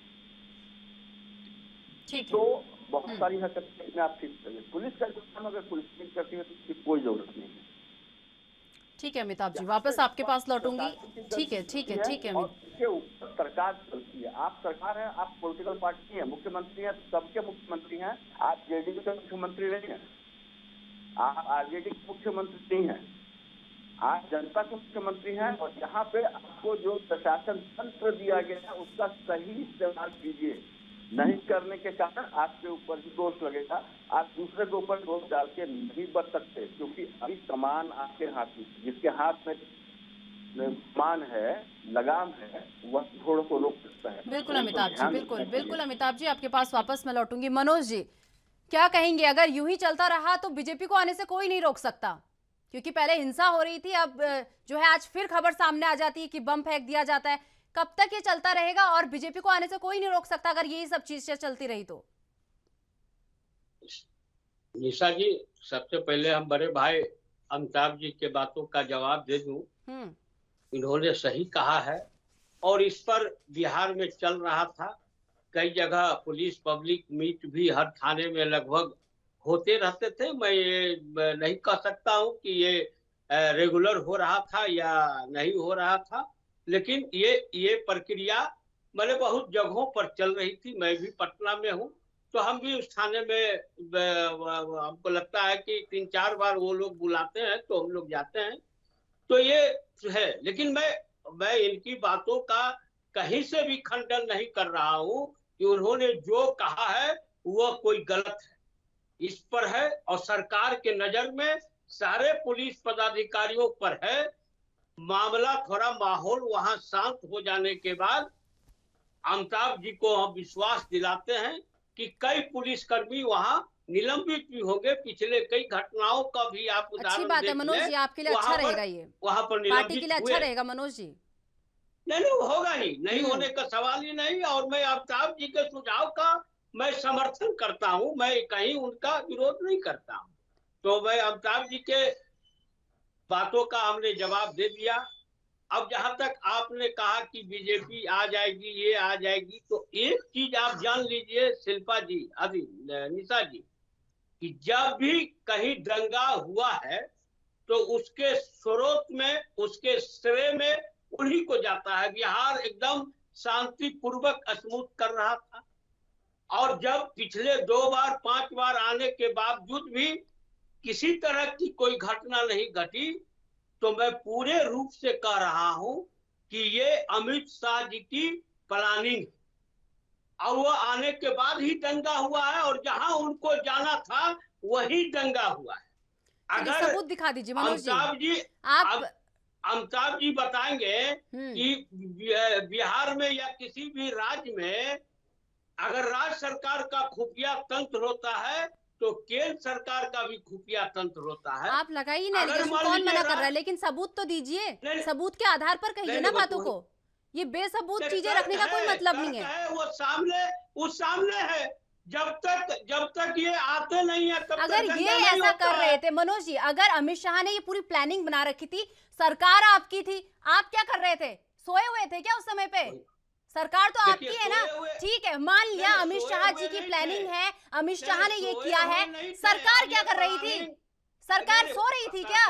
तो बहुत सारी हरकतें आप ठीक करिए। पुलिस का काम अगर पुलिस ठीक करती है तो उसकी कोई जरूरत नहीं है। ठीक है अमिताभ जी, वापस आपके पास लौटूंगी। ठीक है अमित के ऊपर सरकार चलती है। आप सरकार है, आप पॉलिटिकल पार्टी है, मुख्यमंत्री है, सबके मुख्यमंत्री हैं। आप जेडीयू के मुख्यमंत्री नहीं हैं, आप आरजेडी के मुख्यमंत्री नहीं हैं, आप जनता के मुख्यमंत्री हैं। और यहाँ पे आपको जो प्रशासन तंत्र दिया गया है उसका सही इस्तेमाल कीजिए। नहीं करने के कारण आपके ऊपर भी दोष लगेगा। आप दूसरे के ऊपर दोष डाल के नहीं बच सकते, क्योंकि अभी कमान आपके हाथ में, जिसके हाथ में कमान है, लगाम है, वह घोड़ों को रोक सकता है। बिल्कुल अमिताभ जी, बिल्कुल अमिताभ जी, आपके पास वापस मैं लौटूंगी। मनोज जी, क्या कहेंगे? अगर यूं ही चलता रहा तो बीजेपी को आने से कोई नहीं रोक सकता, क्योंकि पहले हिंसा हो रही थी, अब जो है आज फिर खबर सामने आ जाती है कि बम फेंक दिया जाता है। कब तक ये चलता रहेगा और बीजेपी को आने से कोई नहीं रोक सकता अगर यही सब चीजें चलती रही तो? निशा जी, सबसे पहले हम बड़े भाई अमिताभ जी के बातों का जवाब दे दूं। इन्होंने सही कहा है, और इस पर बिहार में चल रहा था। कई जगह पुलिस पब्लिक मीट भी हर थाने में लगभग होते रहते थे। मैं ये नहीं कह सकता हूं कि ये रेगुलर हो रहा था या नहीं हो रहा था, लेकिन ये प्रक्रिया मैंने बहुत जगहों पर चल रही थी। मैं भी पटना में हूँ, तो हम भी उस थाने में हमको लगता है कि 3-4 बार वो लोग बुलाते हैं तो हम लोग जाते हैं। तो ये है, लेकिन मैं इनकी बातों का कहीं से भी खंडन नहीं कर रहा हूँ कि उन्होंने जो कहा है वो कोई गलत है, इस पर है। और सरकार के नजर में सारे पुलिस पदाधिकारियों पर है। मामला थोड़ा माहौल वहां शांत हो जाने के बाद अमिताभ जी को हम विश्वास दिलाते हैं कि कई पुलिसकर्मी वहां निलंबित भी होंगे। पिछले कई घटनाओं का भी आप उदाहरण अच्छी बात है मनोज जी, आपके लिए अच्छा रहेगा, ये वहां पर पार्टी के लिए अच्छा रहेगा मनोज जी। नहीं होगा ही नहीं, होने का सवाल ही नहीं। और मैं अमिताभ जी के सुझाव का मैं समर्थन करता हूं, मैं कहीं उनका विरोध नहीं करता हूं। तो मैं अमिताभ जी के बातों का हमने जवाब दे दिया। अब जहां तक आपने कहा कि बीजेपी आ जाएगी, ये आ जाएगी, तो एक चीज आप जान लीजिए शिल्पा जी, अभी निशा जी, कि जब भी कहीं दंगा हुआ है तो उसके स्रोत में, उसके श्रेय में उन्हीं को जाता है। बिहार एकदम शांतिपूर्वक स्मूथ कर रहा था, और जब पिछले 2 बार 5 बार आने के बावजूद भी किसी तरह की कोई घटना नहीं घटी, तो मैं पूरे रूप से कह रहा हूं कि ये अमित शाह जी की प्लानिंग, और वो आने के बाद ही दंगा हुआ है, और जहां उनको जाना था वही दंगा हुआ है। अगर सबूत दिखा दीजिए मनोज जी, अमिताभ जी बताएंगे कि बिहार में या किसी भी राज्य में अगर राज्य सरकार का खुफिया तंत्र होता है तो केंद्र सरकार का भी खुफिया तंत्र होता है। आप लगाइए ना, कौन मना कर रहा है, लेकिन सबूत तो दीजिए, सबूत के आधार पर कहिए ना बातों को। ये बेसबूत चीजें रखने का कोई मतलब नहीं है। वो सामने है। जब तक ये आते नहीं है तब अगर ये ऐसा कर रहे थे मनोज जी, अगर अमित शाह ने ये पूरी प्लानिंग बना रखी थी, सरकार आपकी थी, आप क्या कर रहे थे? सोए हुए थे क्या उस समय पे? सरकार तो आपकी है ना, ठीक है, मान लिया अमित शाह जी की प्लानिंग है, अमित शाह ने ये किया है, सरकार क्या कर रही थी? सरकार सो रही थी क्या?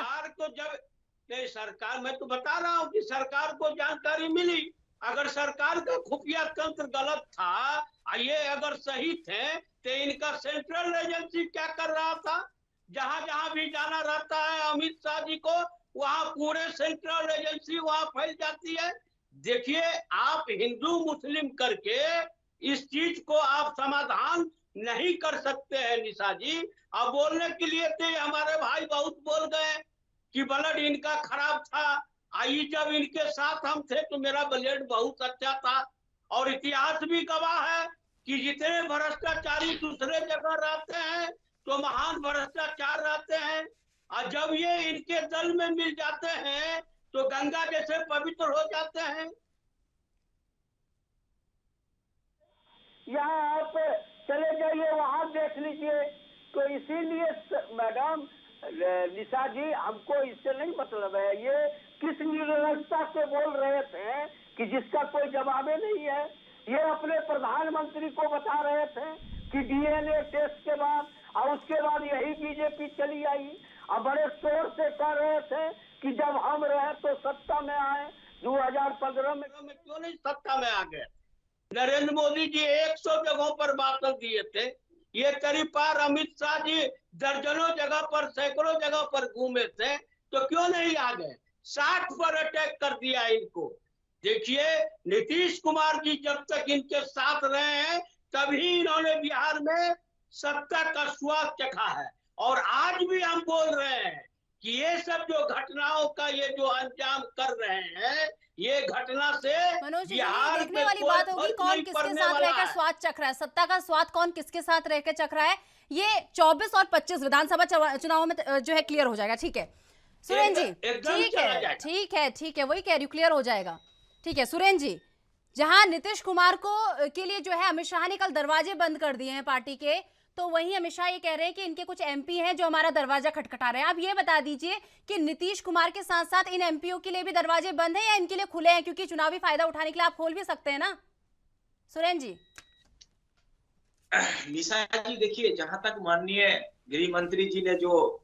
सरकार, मैं तो बता रहा हूँ कि सरकार को जानकारी मिली। अगर सरकार का खुफिया तंत्र गलत था, ये अगर सही थे, तो इनका सेंट्रल एजेंसी क्या कर रहा था? जहां जहां भी जाना रहता है अमित शाह जी को, वहां पूरे सेंट्रल एजेंसी वहां फैल जाती है। देखिए, आप हिंदू मुस्लिम करके इस चीज को आप समाधान नहीं कर सकते हैं निशा जी। अब बोलने के लिए थे हमारे भाई बहुत बोल गए कि ब्लड इनका खराब था, आई जब इनके साथ हम थे तो मेरा ब्लड बहुत अच्छा था। और इतिहास भी गवाह है कि जितने भ्रष्टाचारी दूसरे जगह रहते हैं तो महान भ्रष्टाचार रहते हैं, और जब ये इनके दल में मिल जाते हैं तो गंगा जैसे पवित्र हो जाते हैं। यहाँ आप चले जाइए, वहां देख लीजिए। तो इसीलिए मैडम निशा जी, हमको इससे नहीं मतलब है। ये किस निर्लजता से बोल रहे थे कि जिसका कोई जवाब नहीं है। ये अपने प्रधानमंत्री को बता रहे थे कि डीएनए टेस्ट के बाद, और उसके बाद यही बीजेपी चली आई और बड़े शोर से कह रहे थे कि जब हम रहे तो सत्ता में आए, 2015 में क्यों नहीं सत्ता में आ गए? नरेंद्र मोदी जी 100 जगहों पर भाषण दिए थे, ये करीब पार अमित शाह जी दर्जनों जगह पर, सैकड़ों जगह पर घूमे थे, तो क्यों नहीं आ गए? 60 पर अटैक कर दिया इनको। देखिए, नीतीश कुमार जी जब तक इनके साथ रहे हैं तभी इन्होंने बिहार में सत्ता का स्वाद चखा है। और आज भी हम बोल रहे हैं कि ये सब जो घटनाओं का ये जो अंजाम कर रहे हैं, ये घटना से मनोज जी, बिहार देखने वाली बात होगी कौन किसके साथ रहकर स्वाद चख रहा है, सत्ता का स्वाद कौन किसके साथ रहकर चख रहा है, ये 24 और 25 विधानसभा चुनाव में जो है क्लियर हो जाएगा। ठीक है सुरेंद्र जी, ठीक है, वही कह रही हूँ, क्लियर हो जाएगा। ठीक है सुरेंद्र जी, जहां नीतीश कुमार के लिए जो है अमित शाह ने कल दरवाजे बंद कर दिए हैं पार्टी के, तो वहीं अमित शाह ये कह रहे हैं कि इनके कुछ एमपी हैं जो हमारा दरवाजा खटखटा रहे हैं। आप ये बता दीजिए कि नीतीश कुमार के साथ साथ इन एमपीओ के लिए भी दरवाजे बंद हैं या इनके लिए खुले हैं, क्योंकि चुनावी फायदा उठाने के लिए आप खोल भी सकते हैं ना सुरेंद्र जी। निशा जी देखिए, जहां तक माननीय गृह मंत्री जी ने जो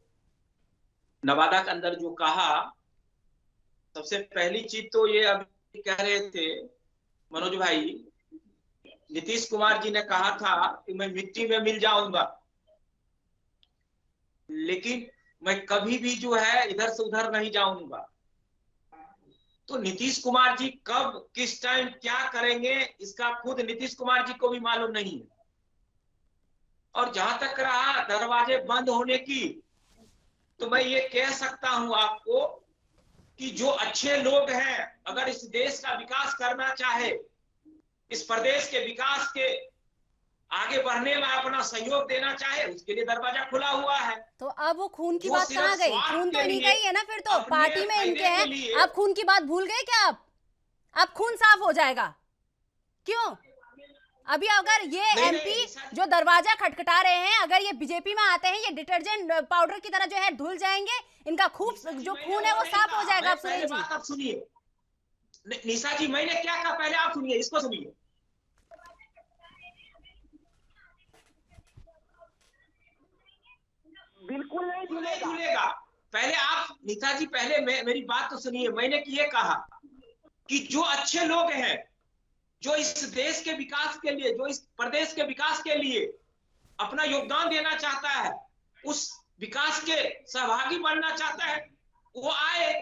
नवादा के अंदर जो कहा, सबसे पहली चीज तो ये अभी कह रहे थे मनोज भाई, नीतीश कुमार जी ने कहा था कि मैं मिट्टी में मिल जाऊंगा, लेकिन मैं कभी भी जो है इधर से उधर नहीं जाऊंगा। तो नीतीश कुमार जी कब किस टाइम क्या करेंगे इसका खुद नीतीश कुमार जी को भी मालूम नहीं है। और जहां तक रहा दरवाजे बंद होने की, तो मैं ये कह सकता हूं आपको कि जो अच्छे लोग हैं, अगर इस देश का विकास करना चाहे, इस प्रदेश के विकास के आगे बढ़ने में अपना सहयोग देना चाहे, उसके लिए दरवाजा खुला हुआ है। तो अब वो खून की बात कहाँ गई? खून तो नहीं गई है ना, फिर तो पार्टी में इनके हैं। आप खून की बात भूल गए क्या? आप खून साफ हो जाएगा क्यों? अभी अगर ये एमपी जो दरवाजा खटखटा रहे हैं, अगर ये बीजेपी में आते हैं, ये डिटर्जेंट पाउडर की तरह जो है धुल जाएंगे, इनका खून जो खून है वो साफ हो जाएगा। आप सुरेंद्र जी, आप सुनिए, निशा जी मैंने क्या कहा पहले आप सुनिए, इसको सुनिए। बिल्कुल नहीं झूलेगा। पहले आप निशा जी पहले मेरी बात तो सुनिए। मैंने ये कहा कि जो अच्छे लोग हैं, जो इस देश के विकास के लिए, जो इस प्रदेश के विकास के लिए अपना योगदान देना चाहता है, उस विकास के सहभागी बनना चाहता है, वो आए।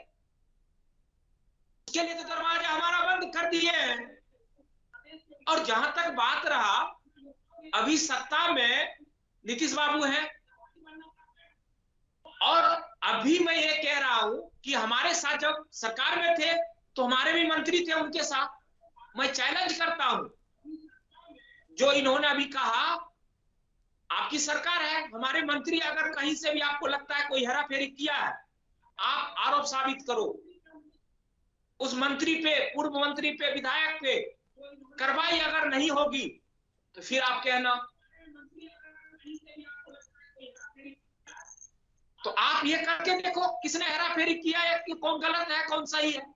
उसके लिए तो दरवाजा हमारा बंद कर दिए हैं। और जहां तक बात रहा, अभी सत्ता में नीतीश बाबू हैं, और अभी मैं ये कह रहा हूं कि हमारे साथ जब सरकार में थे तो हमारे भी मंत्री थे उनके साथ। मैं चैलेंज करता हूं, जो इन्होंने अभी कहा, आपकी सरकार है, हमारे मंत्री अगर कहीं से भी आपको लगता है कोई हेराफेरी किया है, आप आरोप साबित करो। उस मंत्री पे, पूर्व मंत्री पे, विधायक पे कार्रवाई अगर नहीं होगी तो फिर आप कहना। तो आप ये करके देखो किसने हेराफेरी किया है, कि कौन गलत है कौन सही है।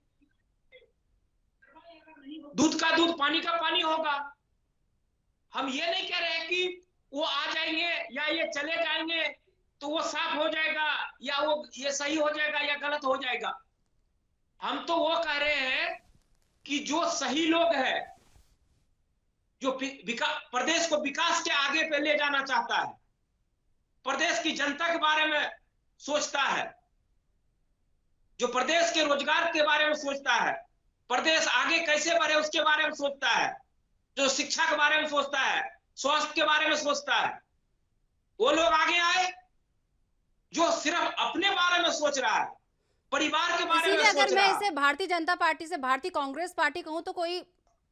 दूध का दूध पानी का पानी होगा। हम ये नहीं कह रहे कि वो आ जाएंगे या ये चले जाएंगे तो वो साफ हो जाएगा, या वो ये सही हो जाएगा या गलत हो जाएगा। हम तो वो कह रहे हैं कि जो सही लोग हैं, जो प्रदेश को विकास के आगे पे ले जाना चाहता है, प्रदेश की जनता के बारे में सोचता है, जो प्रदेश के रोजगार के बारे में सोचता है, प्रदेश आगे कैसे बढ़े उसके बारे में सोचता है, जो शिक्षा के बारे में सोचता है, स्वास्थ्य के बारे में सोचता है, वो लोग आगे आए। जो सिर्फ अपने बारे में सोच रहा है, परिवार के बारे में सोच रहा है। अगर मैं इसे भारतीय जनता पार्टी से भारतीय कांग्रेस पार्टी कहूं तो कोई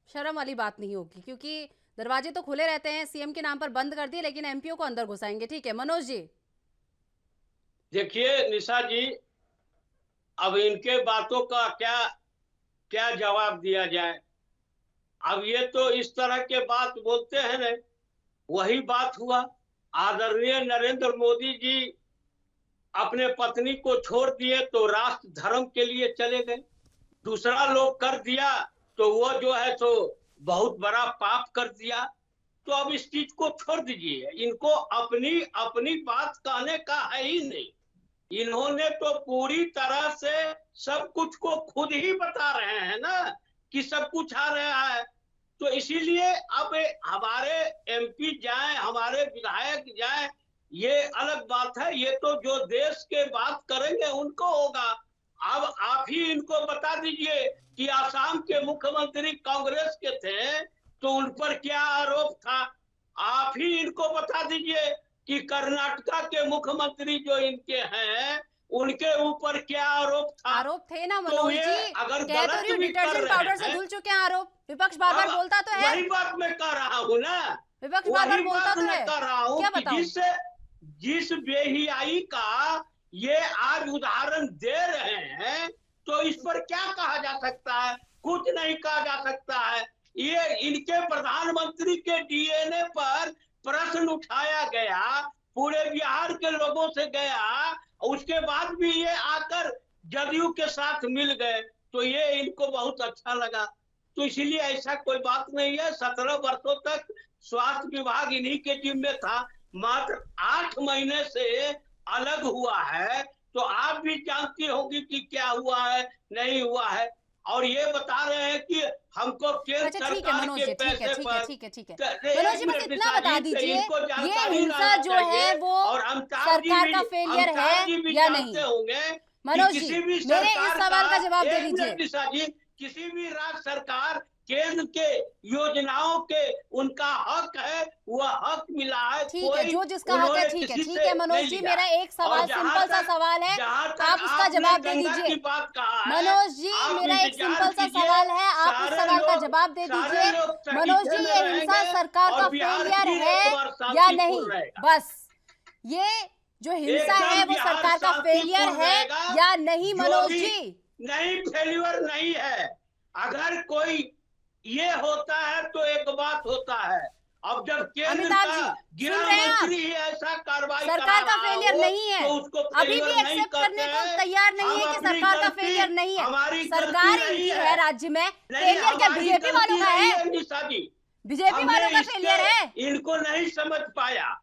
शर्म वाली बात नहीं होगी, क्योंकि दरवाजे तो खुले रहते हैं। सीएम के नाम पर बंद कर दिए, लेकिन एमपीओ को अंदर घुसाएंगे। ठीक है मनोज जी। देखिए निशा जी, अब इनके बातों का क्या जवाब दिया जाए। अब ये तो इस तरह के बात बोलते हैं ना, वही बात हुआ। आदरणीय नरेंद्र मोदी जी अपने पत्नी को छोड़ दिए तो राष्ट्र धर्म के लिए चले गए। दूसरा लोग कर दिया तो वो जो है तो बहुत बड़ा पाप कर दिया। तो अब इस चीज को छोड़ दीजिए, इनको अपनी बात कहने का है ही नहीं। इन्होंने तो पूरी तरह से सब कुछ को खुद ही बता रहे हैं ना कि सब कुछ आ रहा है। तो इसीलिए अब हमारे एमपी जाए, हमारे विधायक जाए, ये अलग बात है। ये तो जो देश के बात करेंगे उनको होगा। अब आप ही इनको बता दीजिए कि आसाम के मुख्यमंत्री कांग्रेस के थे तो उन पर क्या आरोप था। आप ही इनको बता दीजिए कि कर्नाटका के मुख्यमंत्री जो इनके हैं उनके ऊपर क्या आरोप था। आरोप थे ना तो मनोज ये जी, अगर कह तो गलत रही हूँ भी कर डिटर्जेंट रहे पाउडर से हैं, धुल चुके हैं आरोप। विपक्ष बार बार बोलता तो है, वही बात मैं कह रहा हूँ ना, विपक्ष बार बार वही बोलता बात तो मैं है। कर रहा हूँ क्या कि बताऊं? जिस बेहियाई का ये आज उदाहरण दे रहे हैं तो इस पर क्या कहा जा सकता है? कुछ नहीं कहा जा सकता है। ये इनके प्रधानमंत्री के डीएनए पर प्रश्न उठाया गया, पूरे बिहार के लोगों से गया, उसके बाद भी ये आकर जदयू के साथ मिल गए तो ये इनको बहुत अच्छा लगा। तो इसीलिए ऐसा कोई बात नहीं है। 17 वर्षों तक स्वास्थ्य विभाग इन्हीं के जिम्मे था, मात्र 8 महीने से अलग हुआ है। तो आप भी जानती होंगी कि क्या हुआ है, नहीं हुआ है। और ये बता रहे हैं कि हमको केंद्र अच्छा ठीक है सरकार मनोज के जी, ठीक है पैसे ठीक है पर ठीक है ठीक है एक मनोज जी, बस मिनट इतना बता निशा जी, दीजिए, इनको ये जानकारी हिंसा रहना जो है चाहिए। वो और अमिताभ जी सरकार भी, का फेलियर अमिताभ जी भी है या जानते नहीं? होंगे मनोज कि जी, किसी भी मेरे इस सरकार सवाल का जवाब दे एक दीजिए। मिनट निशा जी, किसी भी राज्य सरकार केंद्र के योजनाओं के उनका हक है, वह हक मिला है। ठीक है, कोई जो जिसका हक है, उन्होंने ठीक है किसी ठीक से है मनोज नहीं जी, लिया। मेरा एक और सवाल, जहां सिंपल सा तक- सवाल है, जहां तक आप उसका आपने जवाब दे गंगा दीजिए। की बात कहा है, मनोज जी, आप मेरा एक इंतजार सिंपल सा कीजिए। सवाल है, आप उस सारे सवाल का लोग- जवाब दे सारे दीजिए। लोग मनोज जी, सकीखे में ये हिंसा रहेंगे सरकार का और बिहार फेलियर फिर है एक बार या नहीं? शांतिपूर्ण रहेगा। बस ये जो हिंसा एकदम है वो बिहार सरकार का फेलियर शांतिपूर्ण है रहेगा। या नहीं जो मनोज भी- जी? नहीं, फेल्यूर नहीं है। अगर कोई ये होता है तो एक बात होता है। अब जब केंद्र अमिताभ का जी, गृह सुन रहे हैं आप? मंत्री ही ऐसा कार्रवाई सरकार का करा रहा फेलियर हो, नहीं है, तो उसको अभी भी फेल्यूर नहीं एक्सेप्ट करने कहते को हैं। तैयार नहीं हम है कि अपनी सरकार का गलती- फेलियर नहीं है। हमारी सरकार गलती नहीं इनकी है। है राज्य में, नहीं, फेलियर क्या हमारी बीजेपी वालों गलती का नहीं है? है निशा जी। बीजेपी हमने वालों का इसके- फेलियर है। इनको नहीं समझ पाया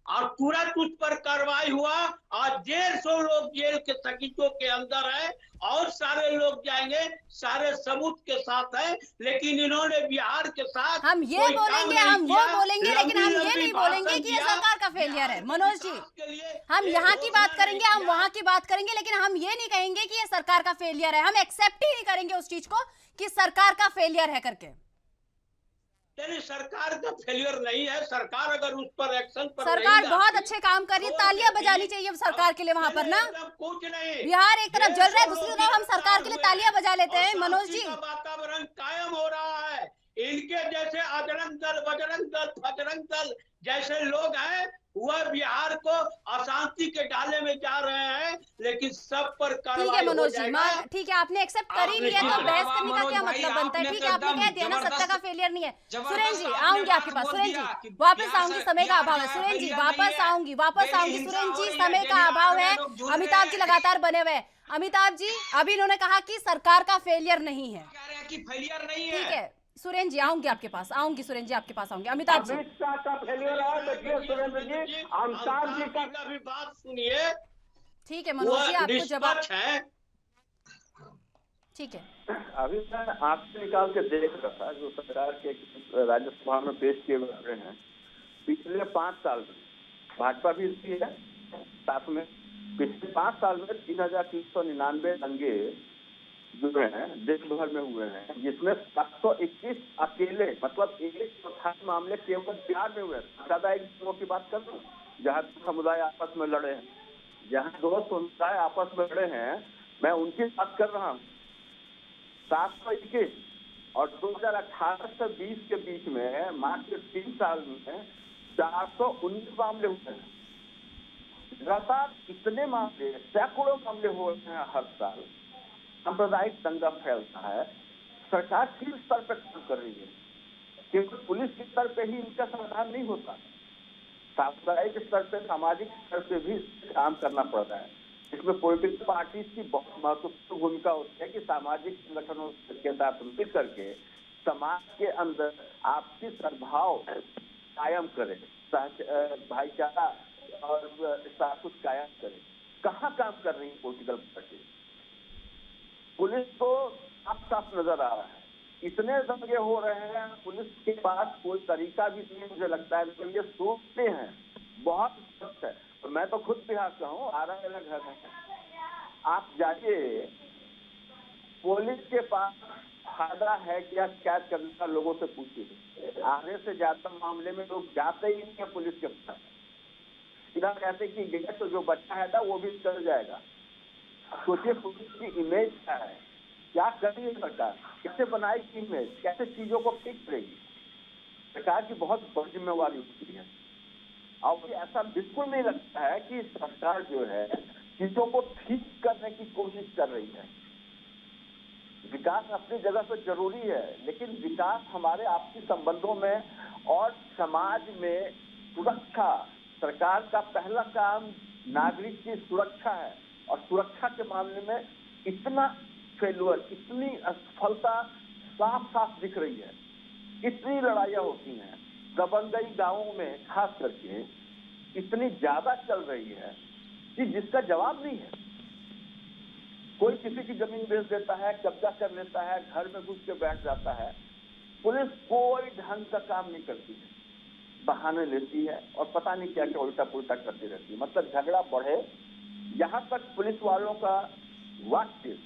और तुरंत उस पर कार्रवाई हुआ और 150 लोग जेल के सकीचों के अंदर है और सारे लोग जाएंगे, सारे सबूत के साथ है। लेकिन इन्होंने बिहार के साथ हम ये कोई काम बोलेंगे, नहीं हम वो किया। बोलेंगे, लेकिन हम ये लंबी नहीं बोलेंगे भाषण कि ये दिया। सरकार का फेलियर है। बिहार मनोज के जी, विकास के लिए हम एक यहाँ की बात घोषणा करेंगे, नहीं हम किया। वहां की बात करेंगे, लेकिन हम ये नहीं कहेंगे कि ये सरकार का फेलियर है। हम एक्सेप्ट ही नहीं करेंगे उस चीज को कि सरकार का फेलियर है करके। नहीं, सरकार का फेलियर नहीं है। सरकार अगर उस पर एक्शन पर सरकार नहीं बहुत आती, अच्छे काम कर रही है, तो तालियां फिर बजानी भी- चाहिए सरकार के लिए वहां पर ना। एकदम कुछ नहीं। बिहार एक तरफ जल रहा है, 150 दूसरी लोग तरफ हम सरकार के लिए गिरफ्तार तालियां हुए बजा लेते और हैं मनोज शांति जी। का वातावरण कायम हो रहा है। इनके जैसे अजरंग दल, बजरंग दल, फजरंग दल जैसे लोग हैं, वह बिहार को अशांति के डाले में जा रहे हैं। लेकिन सब पर ठीक है कार्रवाई हो मनोज जी, जाएगा। ठीक है, आपने एक्सेप्ट कर ही आपने लिया तो किया। बहस करने का मनोज क्या भाई, मतलब बनता है? आपने ठीक तो है, आपने एकदम कह दिया ना सरकार का जबरदस्त- फेलियर नहीं है। जबरदस्त सुरेन जी, आपने आऊंगी बात आपके पास। बोल सुरेन दिया जी, कि वापस बिहार आऊंगी, से- समय का बिहार अभाव है। जो है सुरेन जी, फेलियर वापस नहीं है। आऊंगी, वापस डेली आऊंगी। हिंसा सुरेन हो जी, रही है, समय का डेली अभाव है। लोग झूल अमिताभ रहे जी हैं। लगातार बने हुए हैं। अमिताभ जी, अभी इन्होंने कहा कि सरकार का फेलियर नहीं है। कह रहे हैं कि फेलियर नहीं है। ठीक है सुरेन जी, आऊंगी आपके पास, आऊंगी सुरेन जी आपके पास आऊंगी। अमिताभ जी, अमित शाह का फेलियर है। देखिए सुरेंद्र जी, अमिताभ जी का भी बात सुनिए। ठीक है मनोज जी, वह आपको जवाब, निष्पक्ष है। ठीक है। अभी मैं आंख से निकाल के देख रहा था जो सरकार के राज्यसभा में पेश किए गए हैं पिछले 5 साल में, भाजपा भी इसकी है साथ में, पिछले 5 साल में 3,399 दंगे जो हैं देश भर में हुए हैं, जिसमें 721 अकेले, मतलब 1/4 मामले केवल बिहार में हुए हैं। सांप्रदायिक दंगों की बात कर रहा हूँ, जहाँ समुदाय आपस में लड़े हैं, जहाँ 2 समुदाय आपस में लड़े हैं, मैं उनकी बात कर रहा हूँ। 721 और 2018 से 20 के बीच में मात्र 3 साल में 419 मामले हुए हैं। लगातार इतने मामले, सैकड़ों मामले हो रहे हैं हर साल। सांप्रदायिक दंगा फैलता है। सरकार किस स्तर पर काम कर रही है? केवल पुलिस के स्तर पे ही इनका समाधान नहीं होता, सामुदायिक स्तर पे, सामाजिक स्तर पे भी काम करना पड़ रहा है। इसमें पॉलिटिकल पार्टीज की बहुत महत्वपूर्ण भूमिका होती है कि सामाजिक संगठनों के साथ मिल करके समाज के अंदर आपसी सद्भाव कायम करे, भाईचारा और सब कुछ कायम करे। कहाँ काम कर रही है पॉलिटिकल पार्टी? पुलिस तो साफ साफ नजर आ रहा है, इतने दंगे हो रहे हैं, पुलिस के पास कोई तरीका भी नहीं, मुझे लगता है तो ये सोचते हैं बहुत स्पष्ट है। तो मैं तो खुद बिहार का हूँ, आ रहा मेरा घर है, आप जाइए पुलिस के पास फायदा है क्या कैद करने का, लोगों से पूछिए। आधे से ज्यादा मामले में लोग जाते ही नहीं है पुलिस के पास, सीधा कहते कि गया तो जो बच्चा है ना वो भी चल जाएगा। सोचिए पुलिस की इमेज क्या है, क्या कर रही है सरकार, कैसे बनाएगी इमेज, कैसे चीजों को ठीक करेगी। सरकार की बहुत बड़ी जिम्मेवारी होती है और मुझे ऐसा बिल्कुल नहीं लगता है कि सरकार जो है चीजों को ठीक करने की कोशिश कर रही है। विकास अपनी जगह पर जरूरी है, लेकिन विकास हमारे आपसी संबंधों में और समाज में सुरक्षा, सरकार का पहला काम नागरिक की सुरक्षा है और सुरक्षा के मामले में इतना फेल्यूर, इतनी असफलता साफ साफ दिख रही है, इतनी लड़ाइयां होती हैं दबंगई गांवों में खास करके इतनी ज्यादा चल रही है कि जिसका जवाब नहीं है। कोई किसी की जमीन बेच देता है, कब्जा कर लेता है, घर में घुस के बैठ जाता है, पुलिस कोई ढंग का काम नहीं करती है, बहाने लेती है और पता नहीं क्या क्या उल्टा पुल्टा करती रहती है। मतलब झगड़ा बढ़े, यहाँ तक पुलिस वालों का वाक्य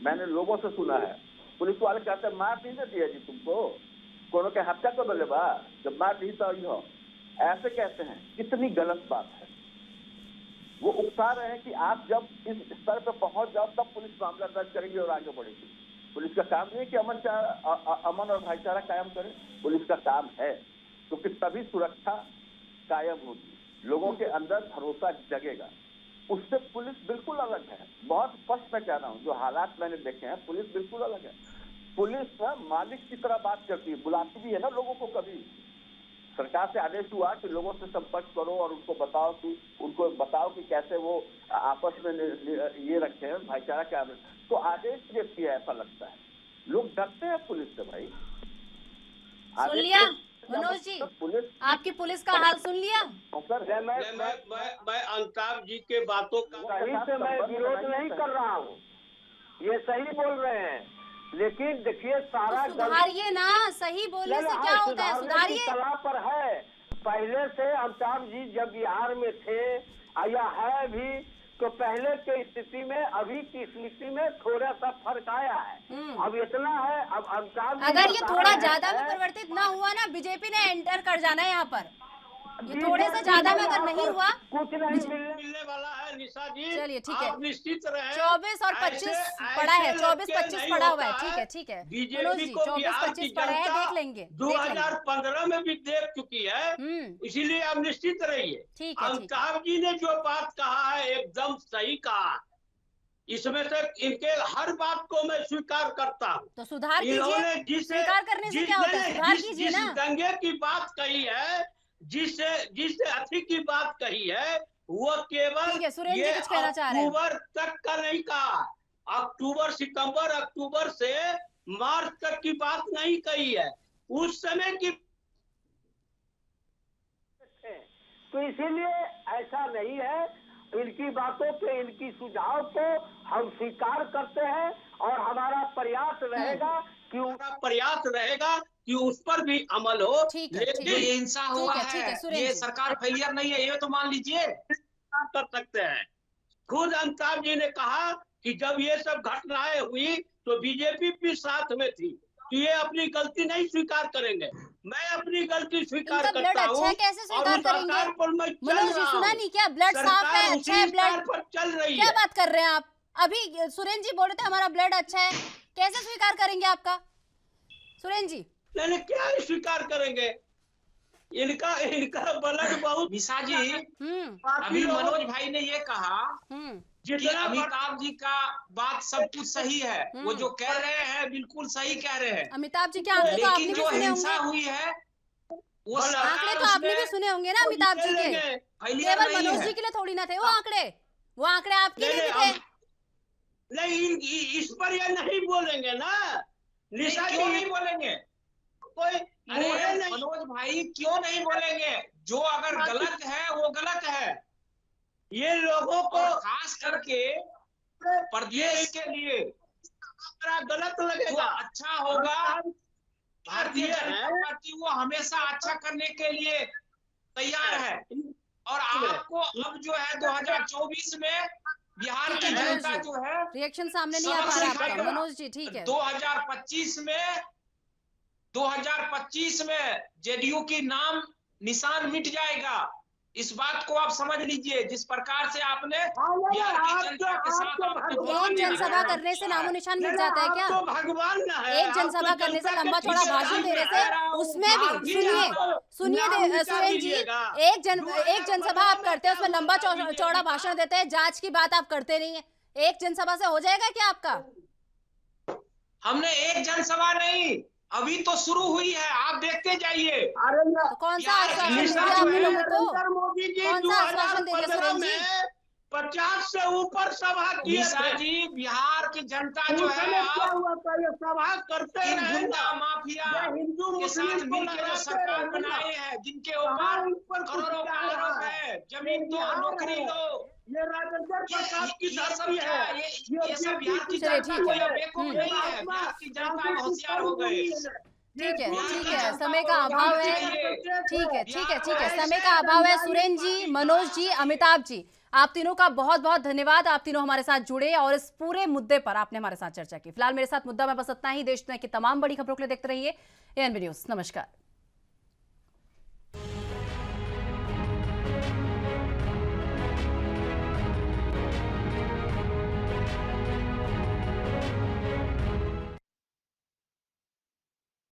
मैंने लोगों से सुना है, पुलिस वाले कहते हैं मार नहीं देती है जी तुमको, कोनो के हत्या कर बोले बा जब मार दी तो हो, ऐसे कहते हैं। कितनी गलत बात है। वो उकसा रहे हैं कि आप जब इस स्तर पर पहुंच जाओ तब पुलिस मामला दर्ज करेगी और आगे बढ़ेगी। पुलिस का काम नहीं है कि अमन और भाईचारा कायम करे, पुलिस का काम है क्योंकि तभी सुरक्षा कायम होगी, लोगों के अंदर भरोसा जगेगा। उससे पुलिस बिल्कुल अलग है, बहुत स्पष्ट मैं कह रहा हूँ, जो हालात मैंने देखे हैं पुलिस बिल्कुल अलग है। पुलिस ना मालिक की तरह बात करती है, बुलाती भी है ना लोगों को। कभी सरकार से आदेश हुआ कि लोगों से संपर्क करो और उनको बताओ कि कैसे वो आपस में ये रखे हैं भाईचारा क्या, तो आदेश देती है, ऐसा लगता है। लोग डरते हैं पुलिस से भाई। सुन लिया मनोज जी, आपकी पुलिस का हाल सुन लिया। मैं अमिताभ जी के बातों का सही से मैं विरोध नहीं कर रहा हूँ, ये सही बोल रहे हैं, लेकिन देखिए सारा सुधारिए ना, सही बोलने से क्या होता है, सुधारिए। कला पर है। पहले से अमिताभ जी जब बिहार में थे या है भी, तो पहले के स्थिति में अभी की स्थिति में थोड़ा सा फर्क आया है। अब इतना है, अब अमिताभ अगर ये थोड़ा ज्यादा भी परिवर्तित ना हुआ ना, बीजेपी ने एंटर कर जाना है यहाँ पर। ये थोड़े से ज्यादा में अगर नहीं हुआ, कुछ नहीं मिलने वाला है। निशा जी चलिए ठीक है, आप निश्चित रहे। 24 और 25 पड़ा है, 24-25 पड़ा हुआ है। ठीक है ठीक है, बीजेपी को 24-25 पड़ा है, देख लेंगे। 2015 में भी देख चुकी है, इसीलिए आप निश्चित रहिए। ठीक है, अमिताभ जी ने जो बात कहा है एकदम सही कहा, इसमें से इनके हर बात को मैं स्वीकार करता हूँ। तो सुधार कीजिए, स्वीकार करने से क्या होता है, सुधार कीजिए ना। दंगे की बात कही है, जिससे अति की बात कही है, वो केवल ये अक्टूबर तक का नहीं कहा, अक्टूबर सितंबर अक्टूबर से मार्च तक की बात नहीं कही है, उस समय की। तो इसीलिए ऐसा नहीं है, इनकी बातों पे, इनकी सुझाव को हम स्वीकार करते हैं और हमारा प्रयास रहेगा कि उस पर भी अमल हो। लेकिन ये हिंसा हुआ है, ये सरकार फेलियर नहीं है, ये तो मान लीजिए। कर सकते हैं। खुद अमिताभ जी ने कहा कि जब ये सब घटनाएं हुई तो बीजेपी भी साथ में थी, तो ये अपनी गलती नहीं स्वीकार करेंगे। मैं अपनी गलती स्वीकार करता हूँ। कैसे स्वीकार करेंगे? मनोज जी सुना नहीं क्या, ब्लड साफ है, अच्छा है ब्लड पर चल रही है। क्या बात कर रहे हैं आप? अभी सुरेंद्र जी बोल रहे थे हमारा ब्लड अच्छा है, कैसे स्वीकार करेंगे आपका सुरेंद्र जी? नहीं, क्या स्वीकार करेंगे, इनका ब्लड बहुत। निशा जी, अभी मनोज भाई ने ये कहा कि अमिताभ जी का बात सब कुछ सही है, वो जो कह रहे हैं बिल्कुल सही कह रहे हैं। अमिताभ जी क्या, लेकिन जो हिंसा हुई है वो आंकड़े तो आपने भी सुने होंगे ना अमिताभ जी के, केवल मनोज जी के लिए थोड़ी ना थे वो आंकड़े आपके लिए भी थे। नहीं, इस पर ये नहीं बोलेंगे ना निशा जी, नहीं बोलेंगे कोई। अरे मनोज भाई क्यों नहीं बोलेंगे? जो अगर गलत है वो गलत है, ये लोगों को और खास करके प्रदेश के लिए बड़ा गलत जो लगेगा। अच्छा होगा, भारतीय जनता पार्टी वो हमेशा अच्छा करने के लिए तैयार है। और आपको अब जो है 2024 में बिहार की जनता जो है रिएक्शन सामने नहीं आ पा रहा आपका मनोज जी, ठीक है। 2025 में जेडीयू की नाम निशान मिट जाएगा। इस बात को आप समझ लीजिए। जिस प्रकार से आपने बिहार की जनता के साथ एक जनसभा करने से नामो निशान मिट जाता है क्या? भगवान ना है, एक जनसभा करने से, लंबा चौड़ा भाषण देने से, उसमें भी सुनिए सुरेंद्र जी, एक जनसभा आप करते हैं, उसमें लंबा चौड़ा भाषण देते हैं, जांच की बात आप करते नहीं है। एक जनसभा से हो जाएगा क्या आपका? हमने एक जनसभा नहीं, अभी तो शुरू हुई है, आप देखते जाइए। तो कौन सा आश्वासन देंगे आप लोगों को? नरेंद्र मोदी जी कौन सा आश्वासन देंगे 2015 सुरेंद्र जी? में 50 से ऊपर सभा किए निशा थे। जी, बिहार की जनता जो है उसमें क्या अब हुआ था? ये सभा करते इन रहे गुंडा ना। माफिया ये हिंदू के साथ मुस्लिम को मिलकर जो लड़ाते सरकार रहे ना। बनाए हैं, जिनके कहाँ ऊपर इन पर कुछ करोड़ों का क्या आरोप है? है, जमीन ये दो, बिहार नौकरी है। दो, ये राजेंद्र प्रसाद की ये सब धरती क्या है। है? ये सब बिहार की चलिए, जनता ठीक कोई है। अब बेवकूफ नहीं है। बिहार की जनता अब होशियार हो गए। ठीक है, बिहार ठीक की है, जनता समय को का अभाव जानना है। चाहिए। ठीक है, ठीक है, ठीक है, बिहार समय में का अभाव है। सुरेंद्र जी, मनोज जी, अमिताभ जी, आप तीनों का बहुत बहुत धन्यवाद। आप तीनों हमारे साथ जुड़े और इस पूरे मुद्दे पर आपने हमारे साथ चर्चा की। फिलहाल मेरे साथ मुद्दा में बस इतना ही। देश दुनिया की तमाम बड़ी खबरों के लिए देखते रहिए एएनबी न्यूज़। नमस्कार।